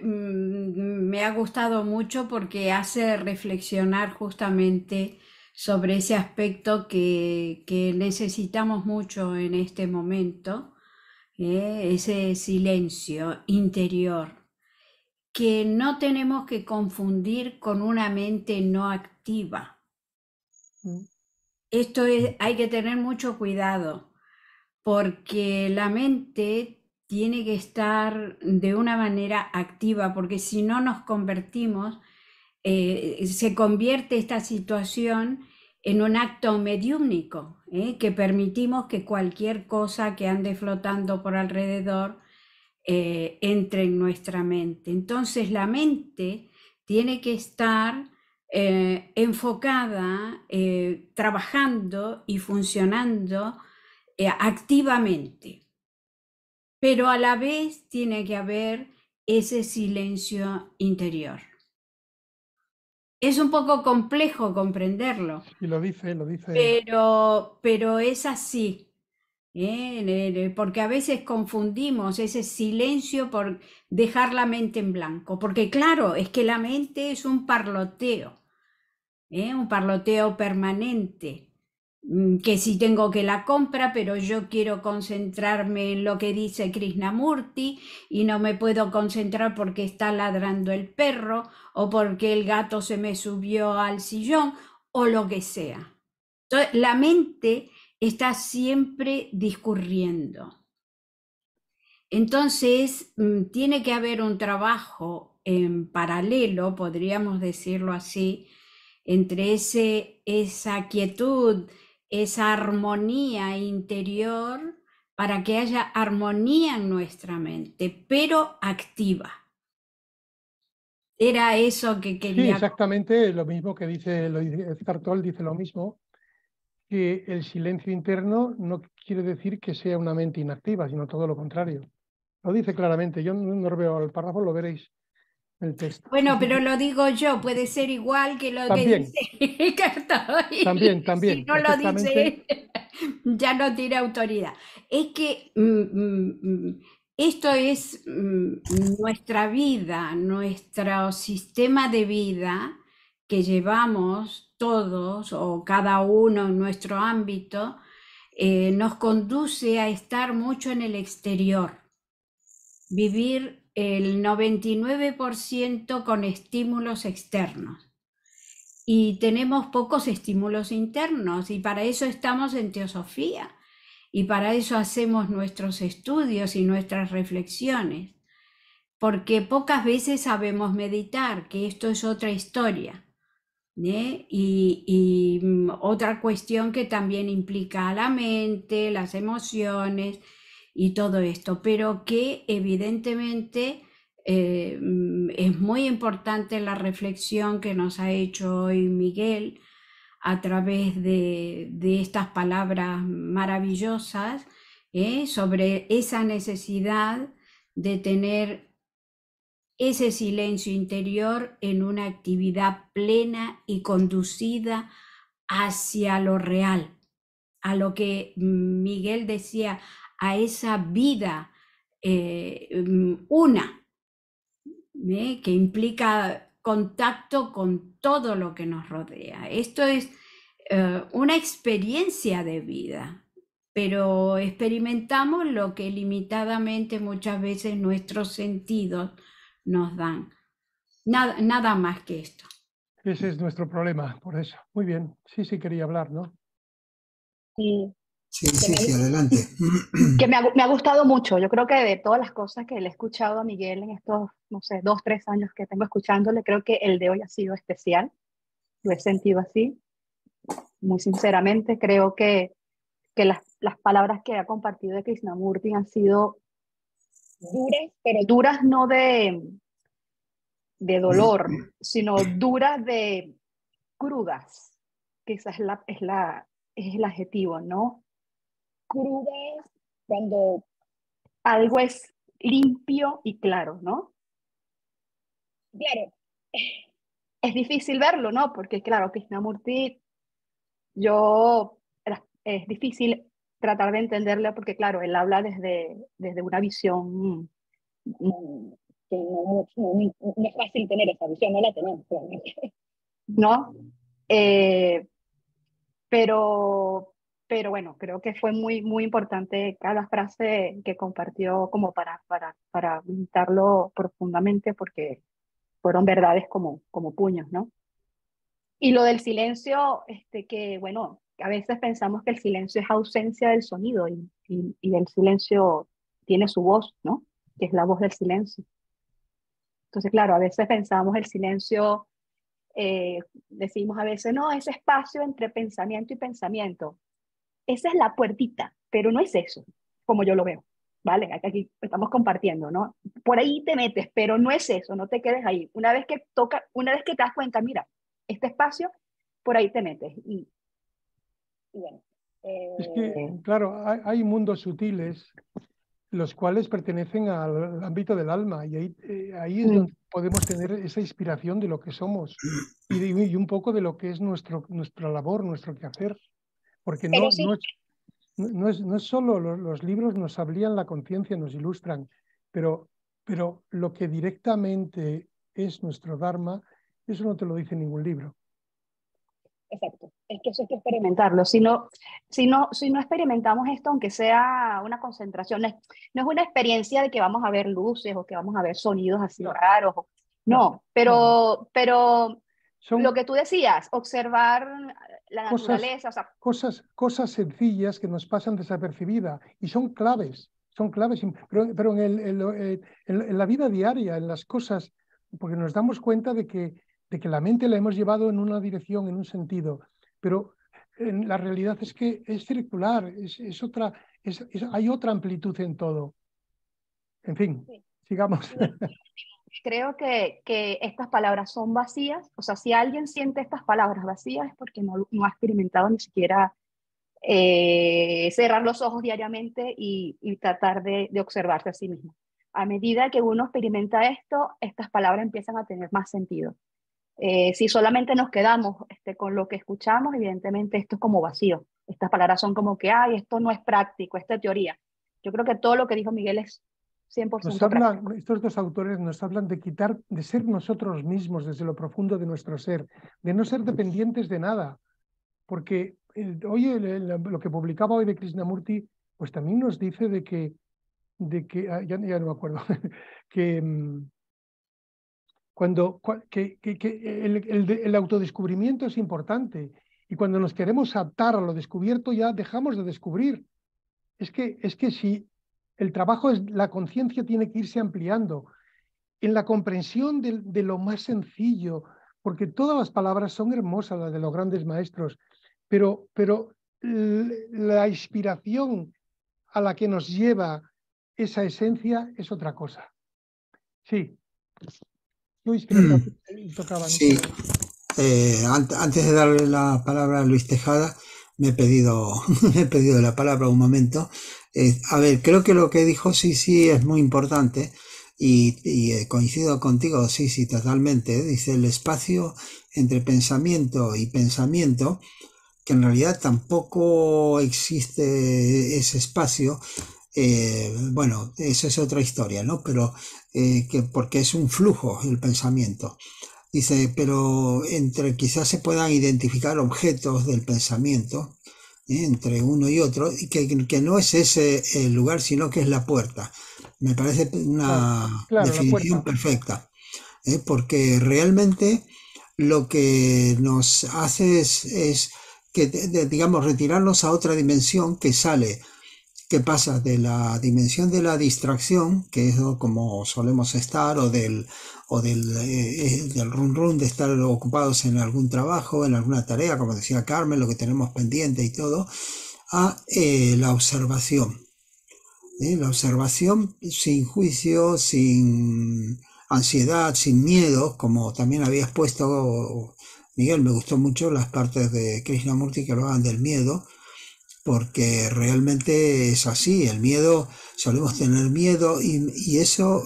Me ha gustado mucho porque hace reflexionar justamente sobre ese aspecto que necesitamos mucho en este momento, ese silencio interior, que no tenemos que confundir con una mente no activa. Esto hay que tener mucho cuidado, porque la mente tiene que estar de una manera activa, porque si no nos convertimos, se convierte esta situación en un acto mediúmnico, que permitimos que cualquier cosa que ande flotando por alrededor entre en nuestra mente. Entonces la mente tiene que estar enfocada, trabajando y funcionando activamente, pero a la vez tiene que haber ese silencio interior. Es un poco complejo comprenderlo. Y lo dice. Pero es así, porque a veces confundimos ese silencio por dejar la mente en blanco, porque claro, es que la mente es un parloteo permanente. Que si tengo que la compra, pero yo quiero concentrarme en lo que dice Krishnamurti y no me puedo concentrar porque está ladrando el perro o porque el gato se me subió al sillón o lo que sea. Entonces, la mente está siempre discurriendo. Entonces, tiene que haber un trabajo en paralelo, podríamos decirlo así, entre esa quietud, esa armonía interior, para que haya armonía en nuestra mente, pero activa. Era eso que quería... Sí, exactamente lo mismo que dice Eckhart Tolle, dice lo mismo, que el silencio interno no quiere decir que sea una mente inactiva, sino todo lo contrario. Lo dice claramente, yo no lo veo al párrafo, lo veréis. el texto. Bueno, pero lo digo yo, puede ser igual que lo que También, dice Cartagena. también, Si también, no lo perfectamente. dice, ya no tiene autoridad. Es que esto es nuestra vida, nuestro sistema de vida que llevamos todos o cada uno en nuestro ámbito, nos conduce a estar mucho en el exterior. Vivir el 99% con estímulos externos. Y tenemos pocos estímulos internos, y para eso estamos en teosofía, y para eso hacemos nuestros estudios y nuestras reflexiones, porque pocas veces sabemos meditar, que esto es otra historia, ¿eh? Y otra cuestión que también implica a la mente, las emociones y todo esto, pero que evidentemente es muy importante la reflexión que nos ha hecho hoy Miguel a través de estas palabras maravillosas, sobre esa necesidad de tener ese silencio interior en una actividad plena y conducida hacia lo real, a lo que Miguel decía, a esa vida una, que implica contacto con todo lo que nos rodea. Esto es una experiencia de vida, pero experimentamos lo que limitadamente muchas veces nuestros sentidos nos dan. Nada más que esto. Ese es nuestro problema, por eso. Muy bien. Sí, sí quería hablar, ¿no? Y Sí, sí, sí, adelante. que me ha gustado mucho. Yo creo que de todas las cosas que le he escuchado a Miguel en estos, no sé, 2, 3 años que tengo escuchándole, creo que el de hoy ha sido especial. Lo he sentido así, muy sinceramente. Creo que las palabras que ha compartido de Krishnamurti han sido duras, pero duras no de dolor, sino duras de crudas. Quizás es el adjetivo, ¿no? Crudas cuando algo es limpio y claro, ¿no? Claro, es difícil verlo, ¿no? Porque claro, Krishnamurti, es difícil tratar de entenderle porque claro, él habla desde una visión que no es fácil tener esa visión, no la tenemos, ¿no? Eh, pero, pero bueno, creo que fue muy importante cada frase que compartió como para meditarlo profundamente porque fueron verdades como puños, ¿no? Y lo del silencio, que bueno, a veces pensamos que el silencio es ausencia del sonido y el silencio tiene su voz, ¿no? Que es la voz del silencio. Entonces, claro, a veces pensamos el silencio, decimos a veces, no, ese espacio entre pensamiento y pensamiento. Esa es la puertita, pero no es eso, como yo lo veo, ¿vale? Aquí estamos compartiendo, ¿no? Por ahí te metes, pero no es eso, no te quedes ahí. Una vez que te das cuenta, mira, este espacio, por ahí te metes. Y bueno. Es que, claro, hay mundos sutiles los cuales pertenecen al ámbito del alma y ahí es donde podemos tener esa inspiración de lo que somos y un poco de lo que es nuestra labor, nuestro quehacer. Porque Pero sí, no es solo los libros nos amplían la conciencia, nos ilustran, pero lo que directamente es nuestro Dharma, eso no te lo dice ningún libro. exacto. Es que eso hay que experimentarlo. Si no experimentamos esto, aunque sea una concentración, no es una experiencia de que vamos a ver luces o que vamos a ver sonidos así No, raros. no. Pero lo Son que tú decías, observar la naturaleza, o sea, cosas sencillas que nos pasan desapercibidas y son claves, pero en la vida diaria, en las cosas, porque nos damos cuenta de que la mente la hemos llevado en una dirección, en un sentido, pero la realidad es que es circular, hay otra amplitud en todo. En fin, sí. sigamos. Creo que estas palabras son vacías. O sea, si alguien siente estas palabras vacías es porque no ha experimentado ni siquiera cerrar los ojos diariamente y tratar de observarse a sí mismo. a medida que uno experimenta esto, estas palabras empiezan a tener más sentido. Si solamente nos quedamos con lo que escuchamos, evidentemente esto es como vacío. Estas palabras son como que, ay, esto no es práctico, esta es teoría. Yo creo que todo lo que dijo Miguel es 100% práctico. Estos dos autores nos hablan de de ser nosotros mismos desde lo profundo de nuestro ser, de no ser dependientes de nada. Porque hoy lo que publicaba hoy de Krishnamurti, pues también nos dice de que ya no me acuerdo, que el autodescubrimiento es importante, y cuando nos queremos adaptar a lo descubierto ya dejamos de descubrir. Es que si el trabajo es, la conciencia tiene que irse ampliando en la comprensión de lo más sencillo, porque todas las palabras son hermosas, las de los grandes maestros, pero la inspiración a la que nos lleva esa esencia es otra cosa. Sí. Luis, creo que tocaba, ¿no? Sí. Antes de darle la palabra a Luis Tejada, me he pedido la palabra un momento. A ver, creo que lo que dijo sí es muy importante, y coincido contigo, sí, totalmente. Dice el espacio entre pensamiento y pensamiento, que en realidad tampoco existe ese espacio. Bueno, eso es otra historia, ¿no? Pero porque es un flujo el pensamiento. Dice, pero quizás se puedan identificar objetos del pensamiento, entre uno y otro, y que no es ese el lugar, sino que es la puerta. Me parece una definición perfecta, porque realmente lo que nos hace es que, digamos, retirarnos a otra dimensión que pasa de la dimensión de la distracción, que es como solemos estar, o del run run de estar ocupados en algún trabajo, en alguna tarea, como decía Carmen, lo que tenemos pendiente y todo, a la observación. La observación sin juicio, sin ansiedad, sin miedo, como también habías puesto, Miguel. Me gustó mucho las partes de Krishnamurti que hablaban del miedo, porque realmente es así. El miedo, solemos tener miedo, y eso,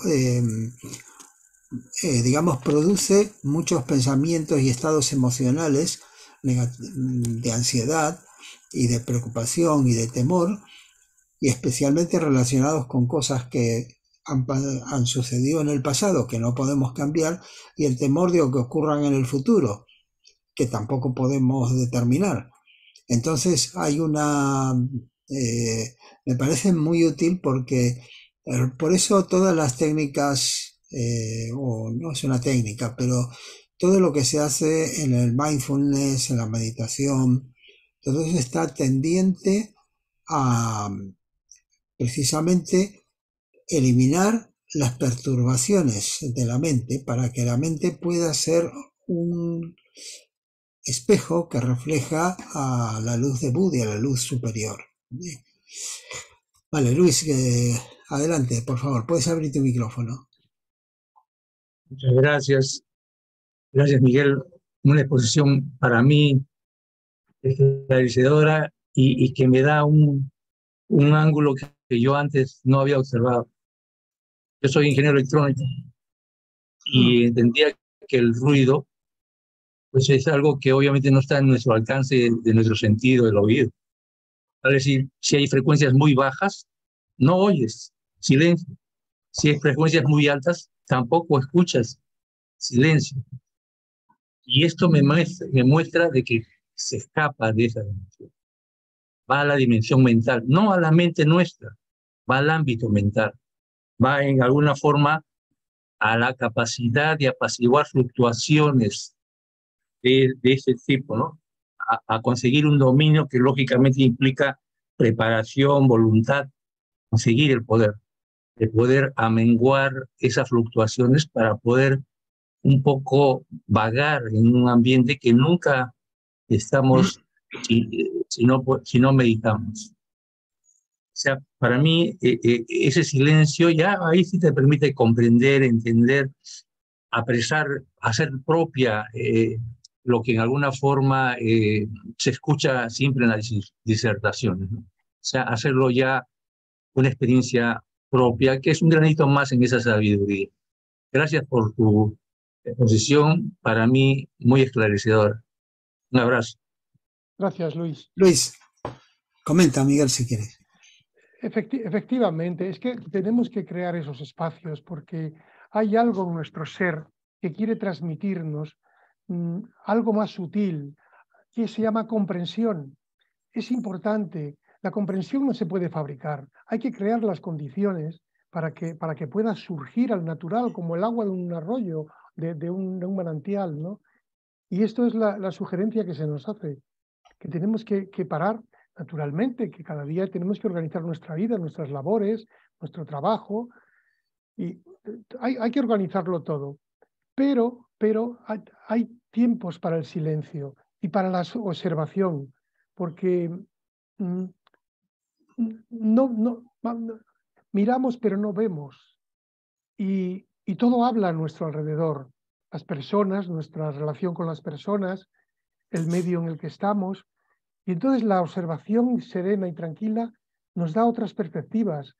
digamos, produce muchos pensamientos y estados emocionales de ansiedad y de preocupación y de temor, y especialmente relacionados con cosas que han sucedido en el pasado, que no podemos cambiar, y el temor de que ocurran en el futuro, que tampoco podemos determinar. Entonces hay me parece muy útil, porque por eso todas las técnicas, o no es una técnica, pero todo lo que se hace en el mindfulness, en la meditación, todo eso está tendiente a precisamente eliminar las perturbaciones de la mente, para que la mente pueda ser un espejo que refleja a la luz de Buda, a la luz superior. Vale, Luis, adelante, por favor, puedes abrir tu micrófono. Muchas gracias. Gracias, Miguel. Una exposición para mí esclarecedora, y que me da un ángulo que yo antes no había observado. Yo soy ingeniero electrónico y entendía que el ruido, pues, es algo que obviamente no está en nuestro alcance, de nuestro sentido del oído. Es decir, si hay frecuencias muy bajas, no oyes, silencio. Si hay frecuencias muy altas, tampoco escuchas, silencio. Y esto me muestra de que se escapa de esa dimensión. Va a la dimensión mental, no a la mente nuestra, va al ámbito mental. Va en alguna forma a la capacidad de apaciguar fluctuaciones de ese tipo, ¿no? A conseguir un dominio que lógicamente implica preparación, voluntad, conseguir el poder, de poder amenguar esas fluctuaciones para poder un poco vagar en un ambiente que nunca estamos si no meditamos. O sea, para mí ese silencio ya ahí sí te permite comprender, entender, apresar, hacer propia lo que en alguna forma se escucha siempre en las disertaciones, ¿no? O sea, hacerlo ya una experiencia propia, que es un granito más en esa sabiduría. Gracias por tu exposición, para mí muy esclarecedora. Un abrazo. Gracias, Luis. Luis, comenta, Miguel, si quieres. Efectivamente, es que tenemos que crear esos espacios porque hay algo en nuestro ser que quiere transmitirnos algo más sutil, que se llama comprensión. Es importante. La comprensión no se puede fabricar. Hay que crear las condiciones para que pueda surgir al natural, como el agua de un arroyo, de un manantial, ¿no? Y esto es la sugerencia que se nos hace, que tenemos que parar naturalmente, que cada día tenemos que organizar nuestra vida, nuestras labores, nuestro trabajo, y hay que organizarlo todo. Pero hay tiempos para el silencio y para la observación, porque miramos pero no vemos, y todo habla a nuestro alrededor, las personas, nuestra relación con las personas, el medio en el que estamos, y entonces la observación serena y tranquila nos da otras perspectivas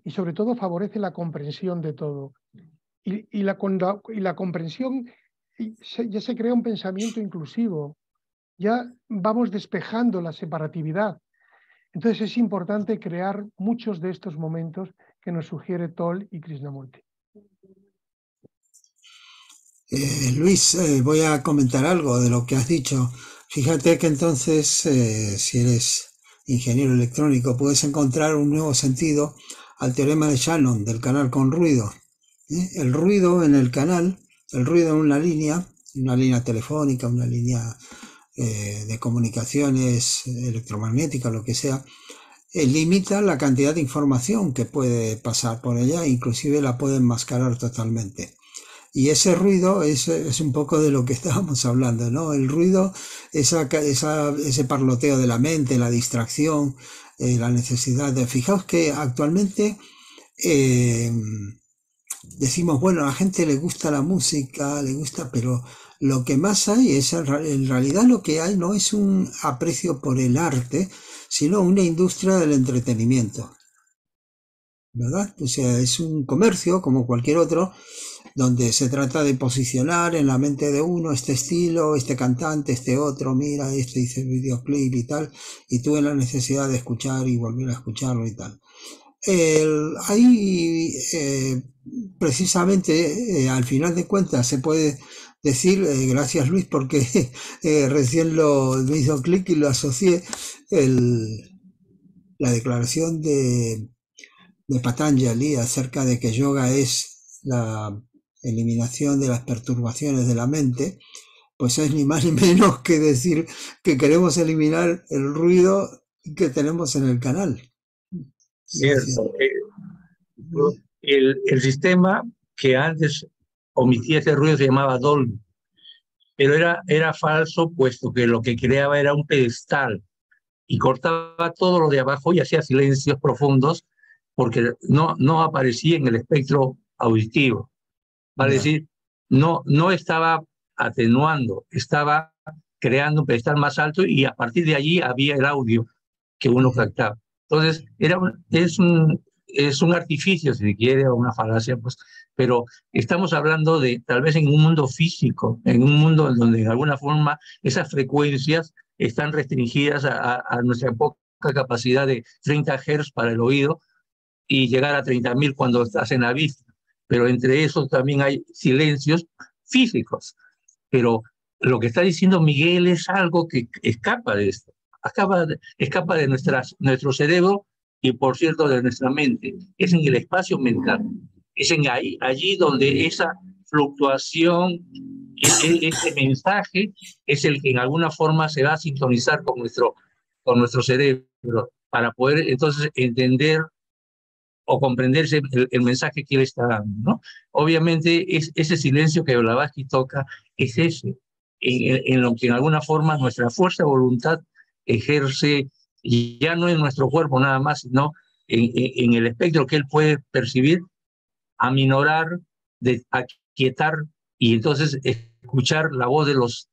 y sobre todo favorece la comprensión de todo. Y la comprensión, ya se crea un pensamiento inclusivo, ya vamos despejando la separatividad. Entonces es importante crear muchos de estos momentos que nos sugiere Toll y Krishnamurti. Luis, voy a comentar algo de lo que has dicho. Fíjate que entonces, si eres ingeniero electrónico, puedes encontrar un nuevo sentido al teorema de Shannon del canal con ruido. El ruido en el canal, el ruido en una línea telefónica, una línea de comunicaciones electromagnéticas, lo que sea, limita la cantidad de información que puede pasar por ella, inclusive la puede enmascarar totalmente. Y ese ruido es un poco de lo que estábamos hablando, ¿no? El ruido, ese parloteo de la mente, la distracción, la necesidad de... Fijaos que actualmente decimos, bueno, a la gente le gusta la música, le gusta, pero lo que más hay es, en realidad lo que hay no es un aprecio por el arte, sino una industria del entretenimiento, ¿verdad? O sea, es un comercio como cualquier otro, donde se trata de posicionar en la mente de uno este estilo, este cantante, este otro, mira, este hizo videoclip y tal, y tuve la necesidad de escuchar y volver a escucharlo y tal. Ahí precisamente al final de cuentas se puede decir, gracias Luis, porque recién me hizo clic y lo asocié, la declaración de Patanjali acerca de que yoga es la eliminación de las perturbaciones de la mente, pues es ni más ni menos que decir que queremos eliminar el ruido que tenemos en el canal. Cierto. El sistema que antes omitía ese ruido se llamaba Dolby, pero era falso, puesto que lo que creaba era un pedestal y cortaba todo lo de abajo y hacía silencios profundos porque no aparecía en el espectro auditivo. Vale decir, no estaba atenuando, estaba creando un pedestal más alto y a partir de allí había el audio que uno captaba. Entonces, es un artificio, si se quiere, o una falacia, pues, pero estamos hablando de tal vez en un mundo físico, en un mundo en donde de alguna forma esas frecuencias están restringidas a nuestra poca capacidad de 30 Hz para el oído y llegar a 30.000 cuando estás en la vista. Pero entre esos también hay silencios físicos. Pero lo que está diciendo Miguel es algo que escapa de esto, escapa de nuestro cerebro y, por cierto, de nuestra mente. Es en el espacio mental, es allí donde esa fluctuación, ese mensaje es el que en alguna forma se va a sintonizar con nuestro cerebro para poder entonces entender o comprenderse el mensaje que él está dando, ¿no? Obviamente ese silencio que Blavatsky toca es ese, en lo que en alguna forma nuestra fuerza de voluntad ejerce, y ya no en nuestro cuerpo nada más, sino en el espectro que él puede percibir, aminorar, aquietar, y entonces escuchar la voz de los...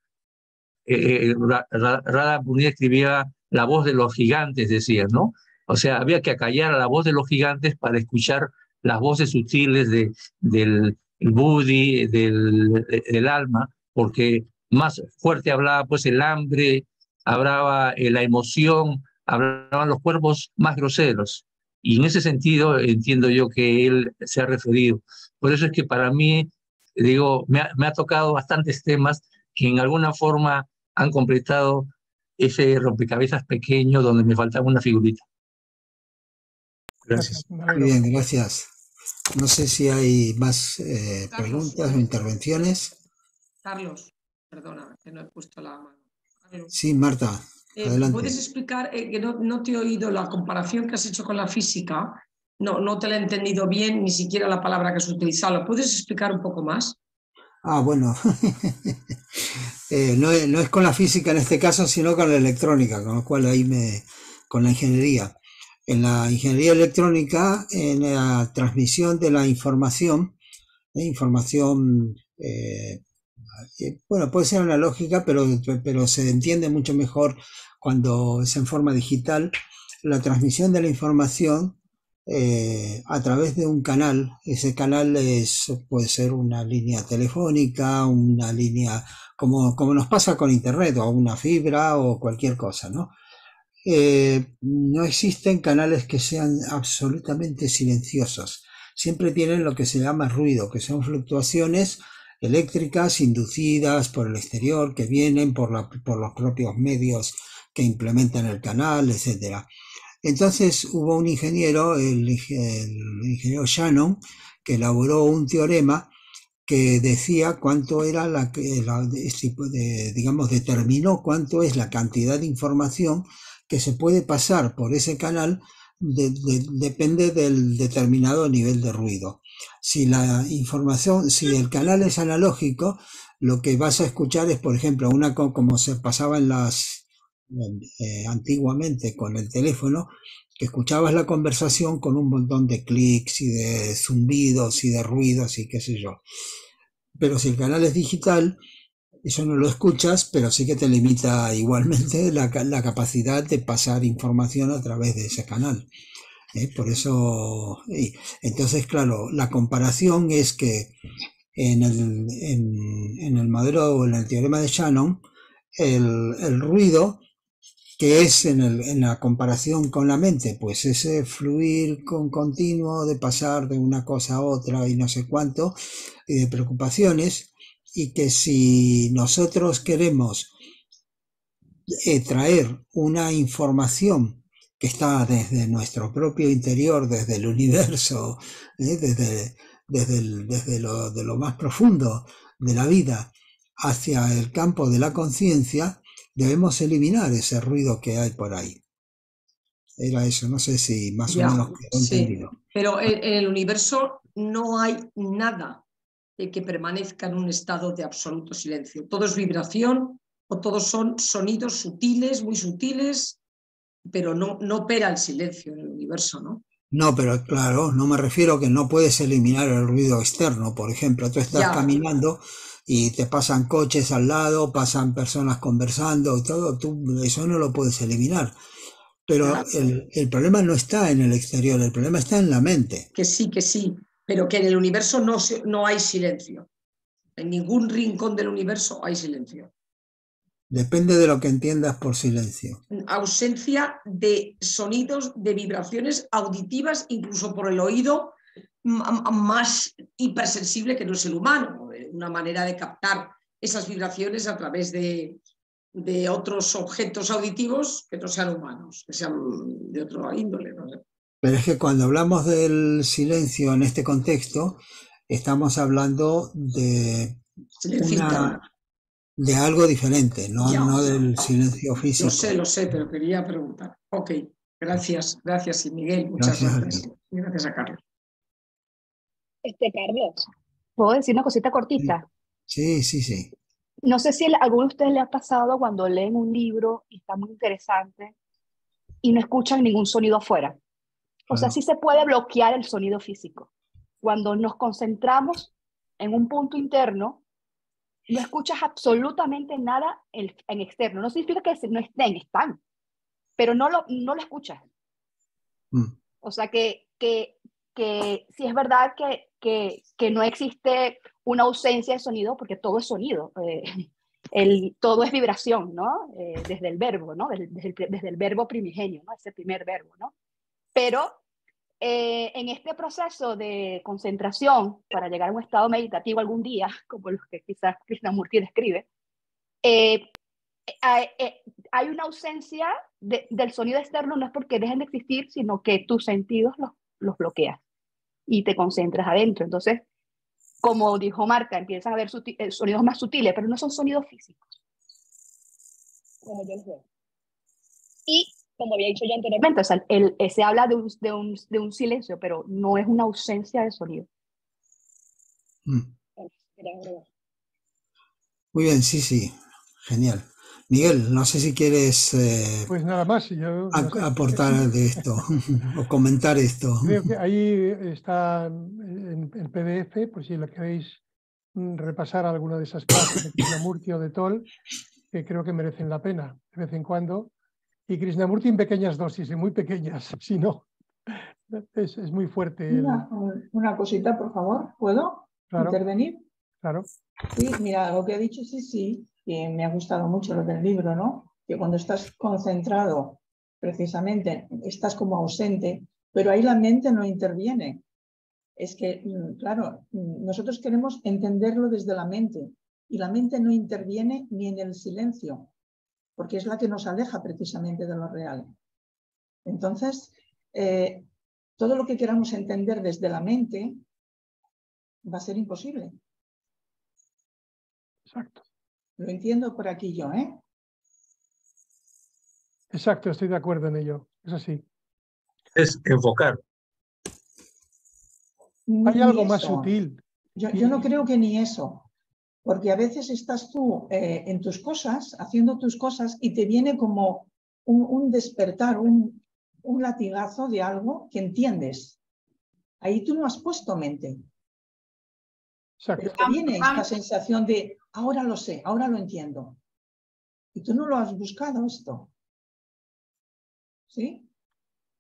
Radha Bunir escribía la voz de los gigantes, decía, ¿no? O sea, había que acallar a la voz de los gigantes para escuchar las voces sutiles del Budi, del alma, porque más fuerte hablaba pues el hambre, hablaba la emoción, hablaban los cuerpos más groseros. Y en ese sentido entiendo yo que él se ha referido. Por eso es que para mí, digo, me ha tocado bastantes temas que en alguna forma han completado ese rompecabezas pequeño donde me faltaba una figurita. Gracias. Me Muy alegro. bien, gracias. No sé si hay más preguntas o intervenciones. Carlos, perdona, que no he puesto la mano. Carlos, Sí, Marta, adelante. ¿puedes explicar, que no te he oído la comparación que has hecho con la física? No te la he entendido bien, ni siquiera la palabra que has utilizado. ¿Lo puedes explicar un poco más? Ah, bueno. No es con la física en este caso, sino con la electrónica, con lo cual con la ingeniería. En la ingeniería electrónica, en la transmisión de la información, bueno, puede ser analógica, pero se entiende mucho mejor cuando es en forma digital. La transmisión de la información a través de un canal. Ese canal puede ser una línea telefónica, una línea como nos pasa con internet, o una fibra o cualquier cosa, ¿no? No existen canales que sean absolutamente silenciosos. Siempre tienen lo que se llama ruido, que son fluctuaciones eléctricas inducidas por el exterior, que vienen por los propios medios que implementan el canal, etcétera. Entonces hubo un ingeniero, el ingeniero Shannon, que elaboró un teorema que decía cuánto era digamos, determinó cuánto es la cantidad de información que se puede pasar por ese canal, depende del determinado nivel de ruido. Si si el canal es analógico, lo que vas a escuchar es, por ejemplo, como se pasaba antiguamente con el teléfono, que escuchabas la conversación con un montón de clics y de zumbidos y de ruidos y qué sé yo. Pero si el canal es digital, eso no lo escuchas, pero sí que te limita igualmente la capacidad de pasar información a través de ese canal. Por eso, entonces, claro, la comparación es que en el modelo o en el teorema de Shannon, el ruido, que es en la comparación con la mente, pues ese fluir continuo de pasar de una cosa a otra y no sé cuánto, y de preocupaciones, y que si nosotros queremos traer una información que está desde nuestro propio interior, desde el universo, desde lo más profundo de la vida hacia el campo de la conciencia, debemos eliminar ese ruido que hay por ahí. Era eso, no sé si más o menos quedó entendido. Pero en el universo no hay nada que permanezca en un estado de absoluto silencio. Todo es vibración o todos son sonidos sutiles, muy sutiles, pero no opera el silencio en el universo, ¿no? No, pero claro, no me refiero que no puedes eliminar el ruido externo. Por ejemplo, tú estás caminando y te pasan coches al lado, pasan personas conversando y todo, eso no lo puedes eliminar. Pero el problema no está en el exterior, el problema está en la mente. Que sí, pero que en el universo no hay silencio. En ningún rincón del universo hay silencio. Depende de lo que entiendas por silencio. Ausencia de sonidos, de vibraciones auditivas, incluso por el oído más hipersensible que no es el humano. Una manera de captar esas vibraciones a través de otros objetos auditivos que no sean humanos, que sean de otro índole, no sé. Pero es que cuando hablamos del silencio en este contexto, estamos hablando de algo diferente, no del silencio físico. Lo sé, pero quería preguntar. Ok, gracias, Miguel, muchas gracias. Gracias a Carlos. Carlos, ¿puedo decir una cosita cortita? Sí. No sé si a alguno de ustedes le ha pasado cuando leen un libro y está muy interesante y no escuchan ningún sonido afuera. O sea, sí se puede bloquear el sonido físico. Cuando nos concentramos en un punto interno, no escuchas absolutamente nada en externo. No significa que no están, pero no lo escuchas. O sea que sí es verdad que no existe una ausencia de sonido, porque todo es sonido. Todo es vibración, ¿no? Desde el verbo, ¿no? Desde el verbo primigenio, ¿no? Ese primer verbo, ¿no? Pero en este proceso de concentración para llegar a un estado meditativo algún día, como los que quizás Krishnamurti describe, hay una ausencia del sonido externo, no es porque dejen de existir, sino que tus sentidos los bloqueas y te concentras adentro. Entonces, como dijo Marta, empiezas a ver sonidos más sutiles, pero no son sonidos físicos, como yo los veo. Y como había dicho yo anteriormente, o sea, se habla de un silencio, pero no es una ausencia de sonido. Muy bien, sí, genial. Miguel, no sé si quieres Pues nada más, yo no sé. aportar de esto o comentar esto. Creo que ahí está en PDF, por si lo queréis repasar alguna de esas frases de Krishnamurti o de Toll, que creo que merecen la pena de vez en cuando. Y Krishnamurti en pequeñas dosis, muy pequeñas, si no, es muy fuerte. Una cosita, por favor, ¿puedo intervenir? Claro. Sí, mira, lo que ha dicho, sí, que me ha gustado mucho lo del libro, ¿no? Que cuando estás concentrado, precisamente, estás como ausente, pero ahí la mente no interviene. Es que, claro, nosotros queremos entenderlo desde la mente y la mente no interviene ni en el silencio, porque es la que nos aleja precisamente de lo real. Entonces, todo lo que queramos entender desde la mente va a ser imposible. Exacto. Lo entiendo por aquí yo, ¿eh? Exacto, estoy de acuerdo en ello. Es así. Es enfocar. Hay algo más sutil. Yo no creo que ni eso. Porque a veces estás tú en tus cosas, haciendo tus cosas, y te viene como un despertar, un latigazo de algo que entiendes. Ahí tú no has puesto mente. Exacto. Pero te viene esta sensación de, ahora lo sé, ahora lo entiendo. Y tú no lo has buscado esto. ¿Sí?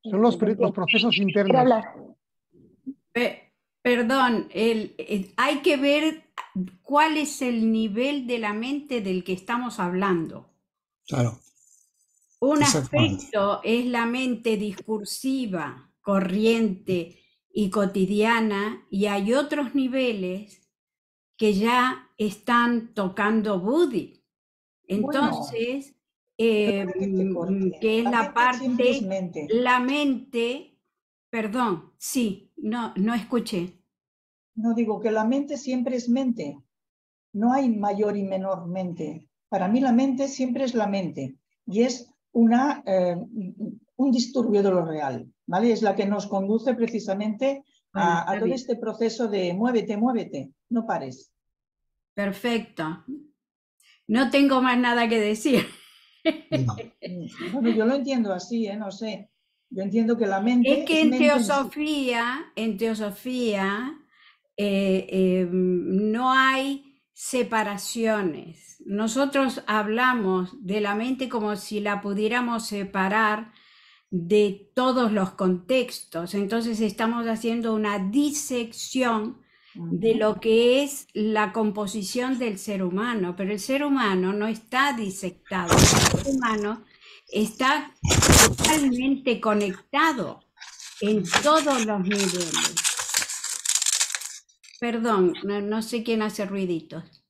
Son los procesos internos. Perdón, hay que ver cuál es el nivel de la mente del que estamos hablando. Claro. Un aspecto es la mente discursiva, corriente y cotidiana, y hay otros niveles que ya están tocando Buddhi. Entonces, que es la parte, la mente, perdón, sí, no escuché. No, digo que la mente siempre es mente. No hay mayor y menor mente. Para mí la mente siempre es la mente y es un disturbio de lo real, ¿vale? Es la que nos conduce precisamente a todo este proceso de muévete, muévete, no pares. Perfecto. No tengo más nada que decir. Bueno, yo lo entiendo así, no sé. Yo entiendo que la mente es que en teosofía no hay separaciones. Nosotros hablamos de la mente como si la pudiéramos separar de todos los contextos. Entonces estamos haciendo una disección de lo que es la composición del ser humano, pero el ser humano no está disectado, el ser humano está totalmente conectado en todos los niveles. Perdón, no sé quién hace ruiditos.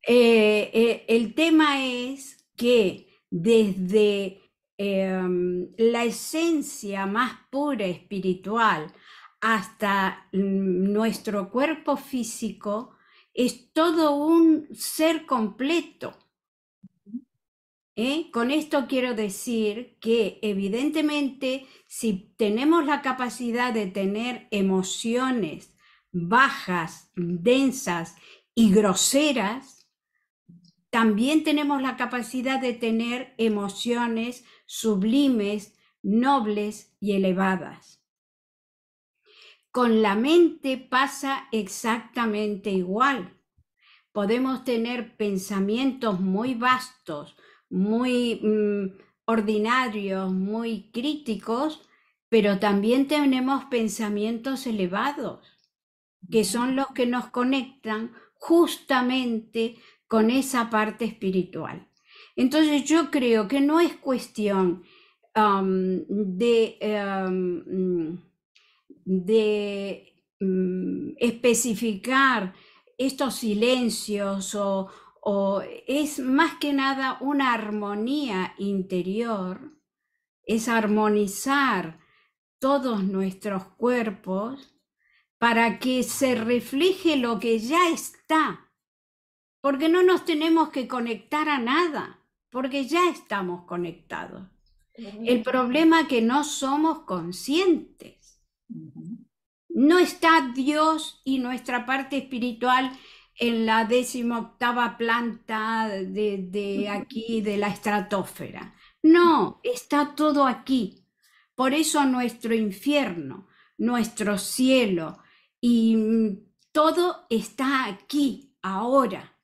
El tema es que desde la esencia más pura espiritual hasta nuestro cuerpo físico es todo un ser completo. Con esto quiero decir que evidentemente si tenemos la capacidad de tener emociones bajas, densas y groseras, también tenemos la capacidad de tener emociones sublimes, nobles y elevadas. Con la mente pasa exactamente igual. Podemos tener pensamientos muy vastos, muy ordinarios, muy críticos, pero también tenemos pensamientos elevados, que son los que nos conectan justamente con esa parte espiritual. Entonces yo creo que no es cuestión de especificar estos silencios o es más que nada una armonía interior, es armonizar todos nuestros cuerpos para que se refleje lo que ya está, porque no nos tenemos que conectar a nada, porque ya estamos conectados. El problema es que no somos conscientes. No está Dios y nuestra parte espiritual en la 18ª planta de aquí, de la estratosfera. No, está todo aquí. Por eso nuestro infierno, nuestro cielo y todo está aquí, ahora.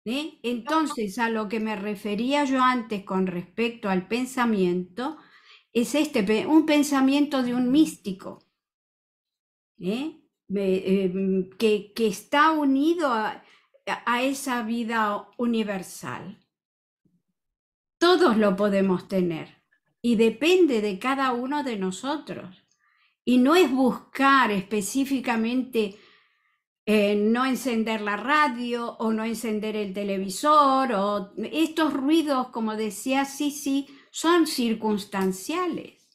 Entonces, a lo que me refería yo antes con respecto al pensamiento, es un pensamiento de un místico, que está unido a esa vida universal. Todos lo podemos tener y depende de cada uno de nosotros. Y no es buscar específicamente no encender la radio o no encender el televisor o estos ruidos, como decía Sisi, son circunstanciales.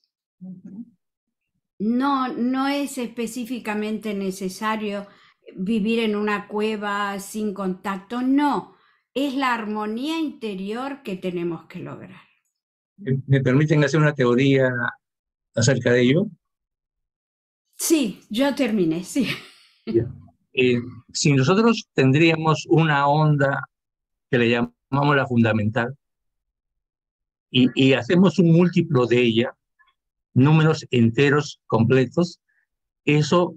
No es específicamente necesario vivir en una cueva sin contacto, no. Es la armonía interior que tenemos que lograr. ¿Me permiten hacer una teoría acerca de ello? Sí, yo terminé, sí. Si nosotros tendríamos una onda que le llamamos la fundamental y hacemos un múltiplo de ella, números enteros completos, eso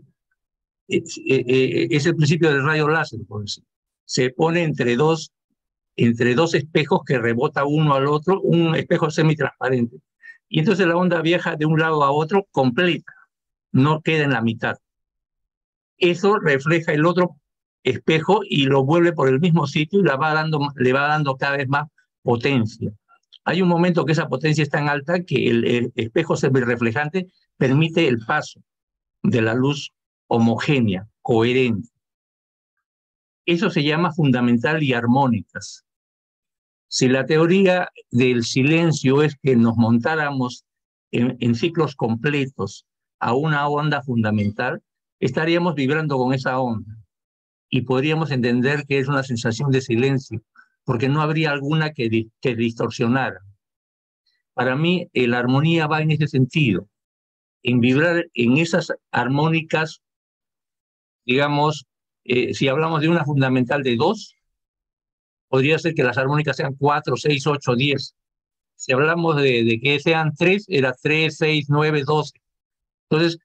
es el principio del rayo láser, por decir. Se pone entre dos espejos que rebota uno al otro, un espejo semitransparente. Y entonces la onda viaja de un lado a otro completa, no queda en la mitad. Eso refleja el otro espejo y lo vuelve por el mismo sitio y le va dando cada vez más potencia. Hay un momento que esa potencia es tan alta que el espejo semirreflejante permite el paso de la luz homogénea, coherente. Eso se llama fundamental y armónicas. Si la teoría del silencio es que nos montáramos en ciclos completos a una onda fundamental, estaríamos vibrando con esa onda y podríamos entender que es una sensación de silencio, porque no habría alguna que distorsionara. Para mí, la armonía va en ese sentido, en vibrar en esas armónicas, digamos, si hablamos de una fundamental de 2, podría ser que las armónicas sean 4, 6, 8, 10. Si hablamos de que sean 3, era 3, 6, 9, 12. Entonces,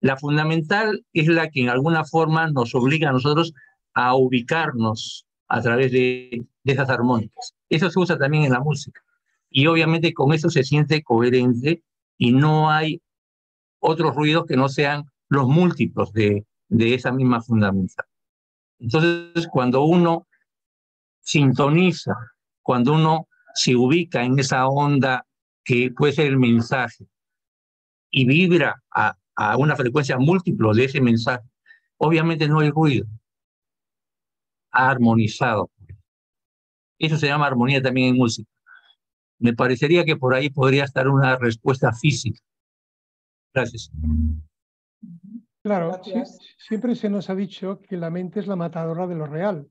la fundamental es la que en alguna forma nos obliga a nosotros a ubicarnos a través de esas armónicas. Eso se usa también en la música. Y obviamente con eso se siente coherente y no hay otros ruidos que no sean los múltiplos de esa misma fundamental. Entonces, cuando uno sintoniza, cuando uno se ubica en esa onda que puede ser el mensaje y vibra a una frecuencia múltiplo de ese mensaje, obviamente no hay ruido, ha armonizado. Eso se llama armonía también en música. Me parecería que por ahí podría estar una respuesta física. Gracias. Claro, siempre se nos ha dicho que la mente es la matadora de lo real.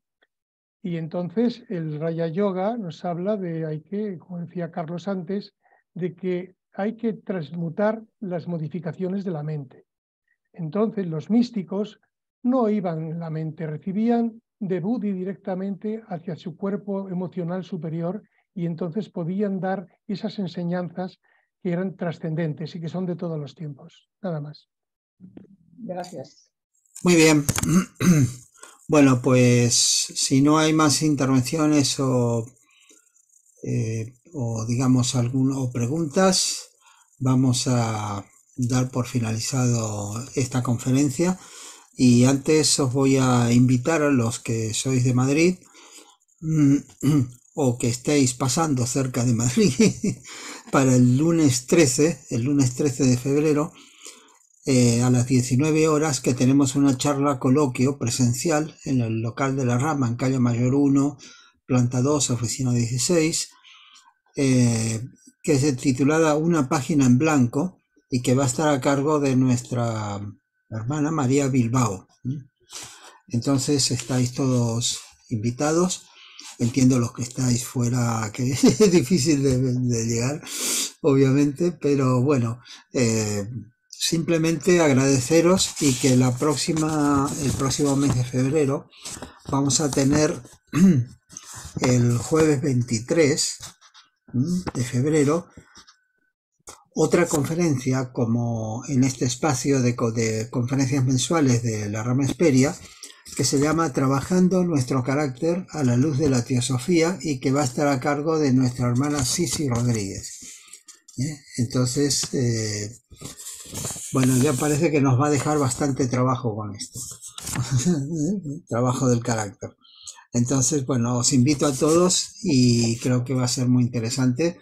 Y entonces el Raya Yoga nos habla de, como decía Carlos antes, de que hay que transmutar las modificaciones de la mente. Entonces los místicos no iban en la mente, recibían de Buddhi directamente hacia su cuerpo emocional superior y entonces podían dar esas enseñanzas que eran trascendentes y que son de todos los tiempos. Nada más. Gracias. Muy bien. Bueno, pues si no hay más intervenciones o o digamos o preguntas, vamos a dar por finalizado esta conferencia. Y antes os voy a invitar a los que sois de Madrid o que estéis pasando cerca de Madrid para el lunes 13 de febrero, a las 19 horas, que tenemos una charla coloquio presencial en el local de la Rama, en calle Mayor 1, planta 2, oficina 16, que es titulada Una página en blanco, y que va a estar a cargo de nuestra hermana María Bilbao. Entonces estáis todos invitados. Entiendo los que estáis fuera que es difícil de llegar, obviamente, pero bueno, simplemente agradeceros, y que el próximo mes de febrero vamos a tener el jueves 23 de febrero otra conferencia, como en este espacio de conferencias mensuales de la Rama Esperia, que se llama Trabajando nuestro carácter a la luz de la teosofía, y que va a estar a cargo de nuestra hermana Sisi Rodríguez. Entonces, bueno, ya parece que nos va a dejar bastante trabajo con esto. Trabajo del carácter. Entonces, bueno, os invito a todos y creo que va a ser muy interesante.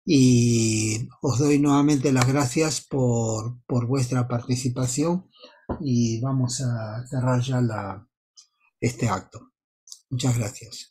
Y os doy nuevamente las gracias por vuestra participación, y vamos a cerrar ya este acto. Muchas gracias.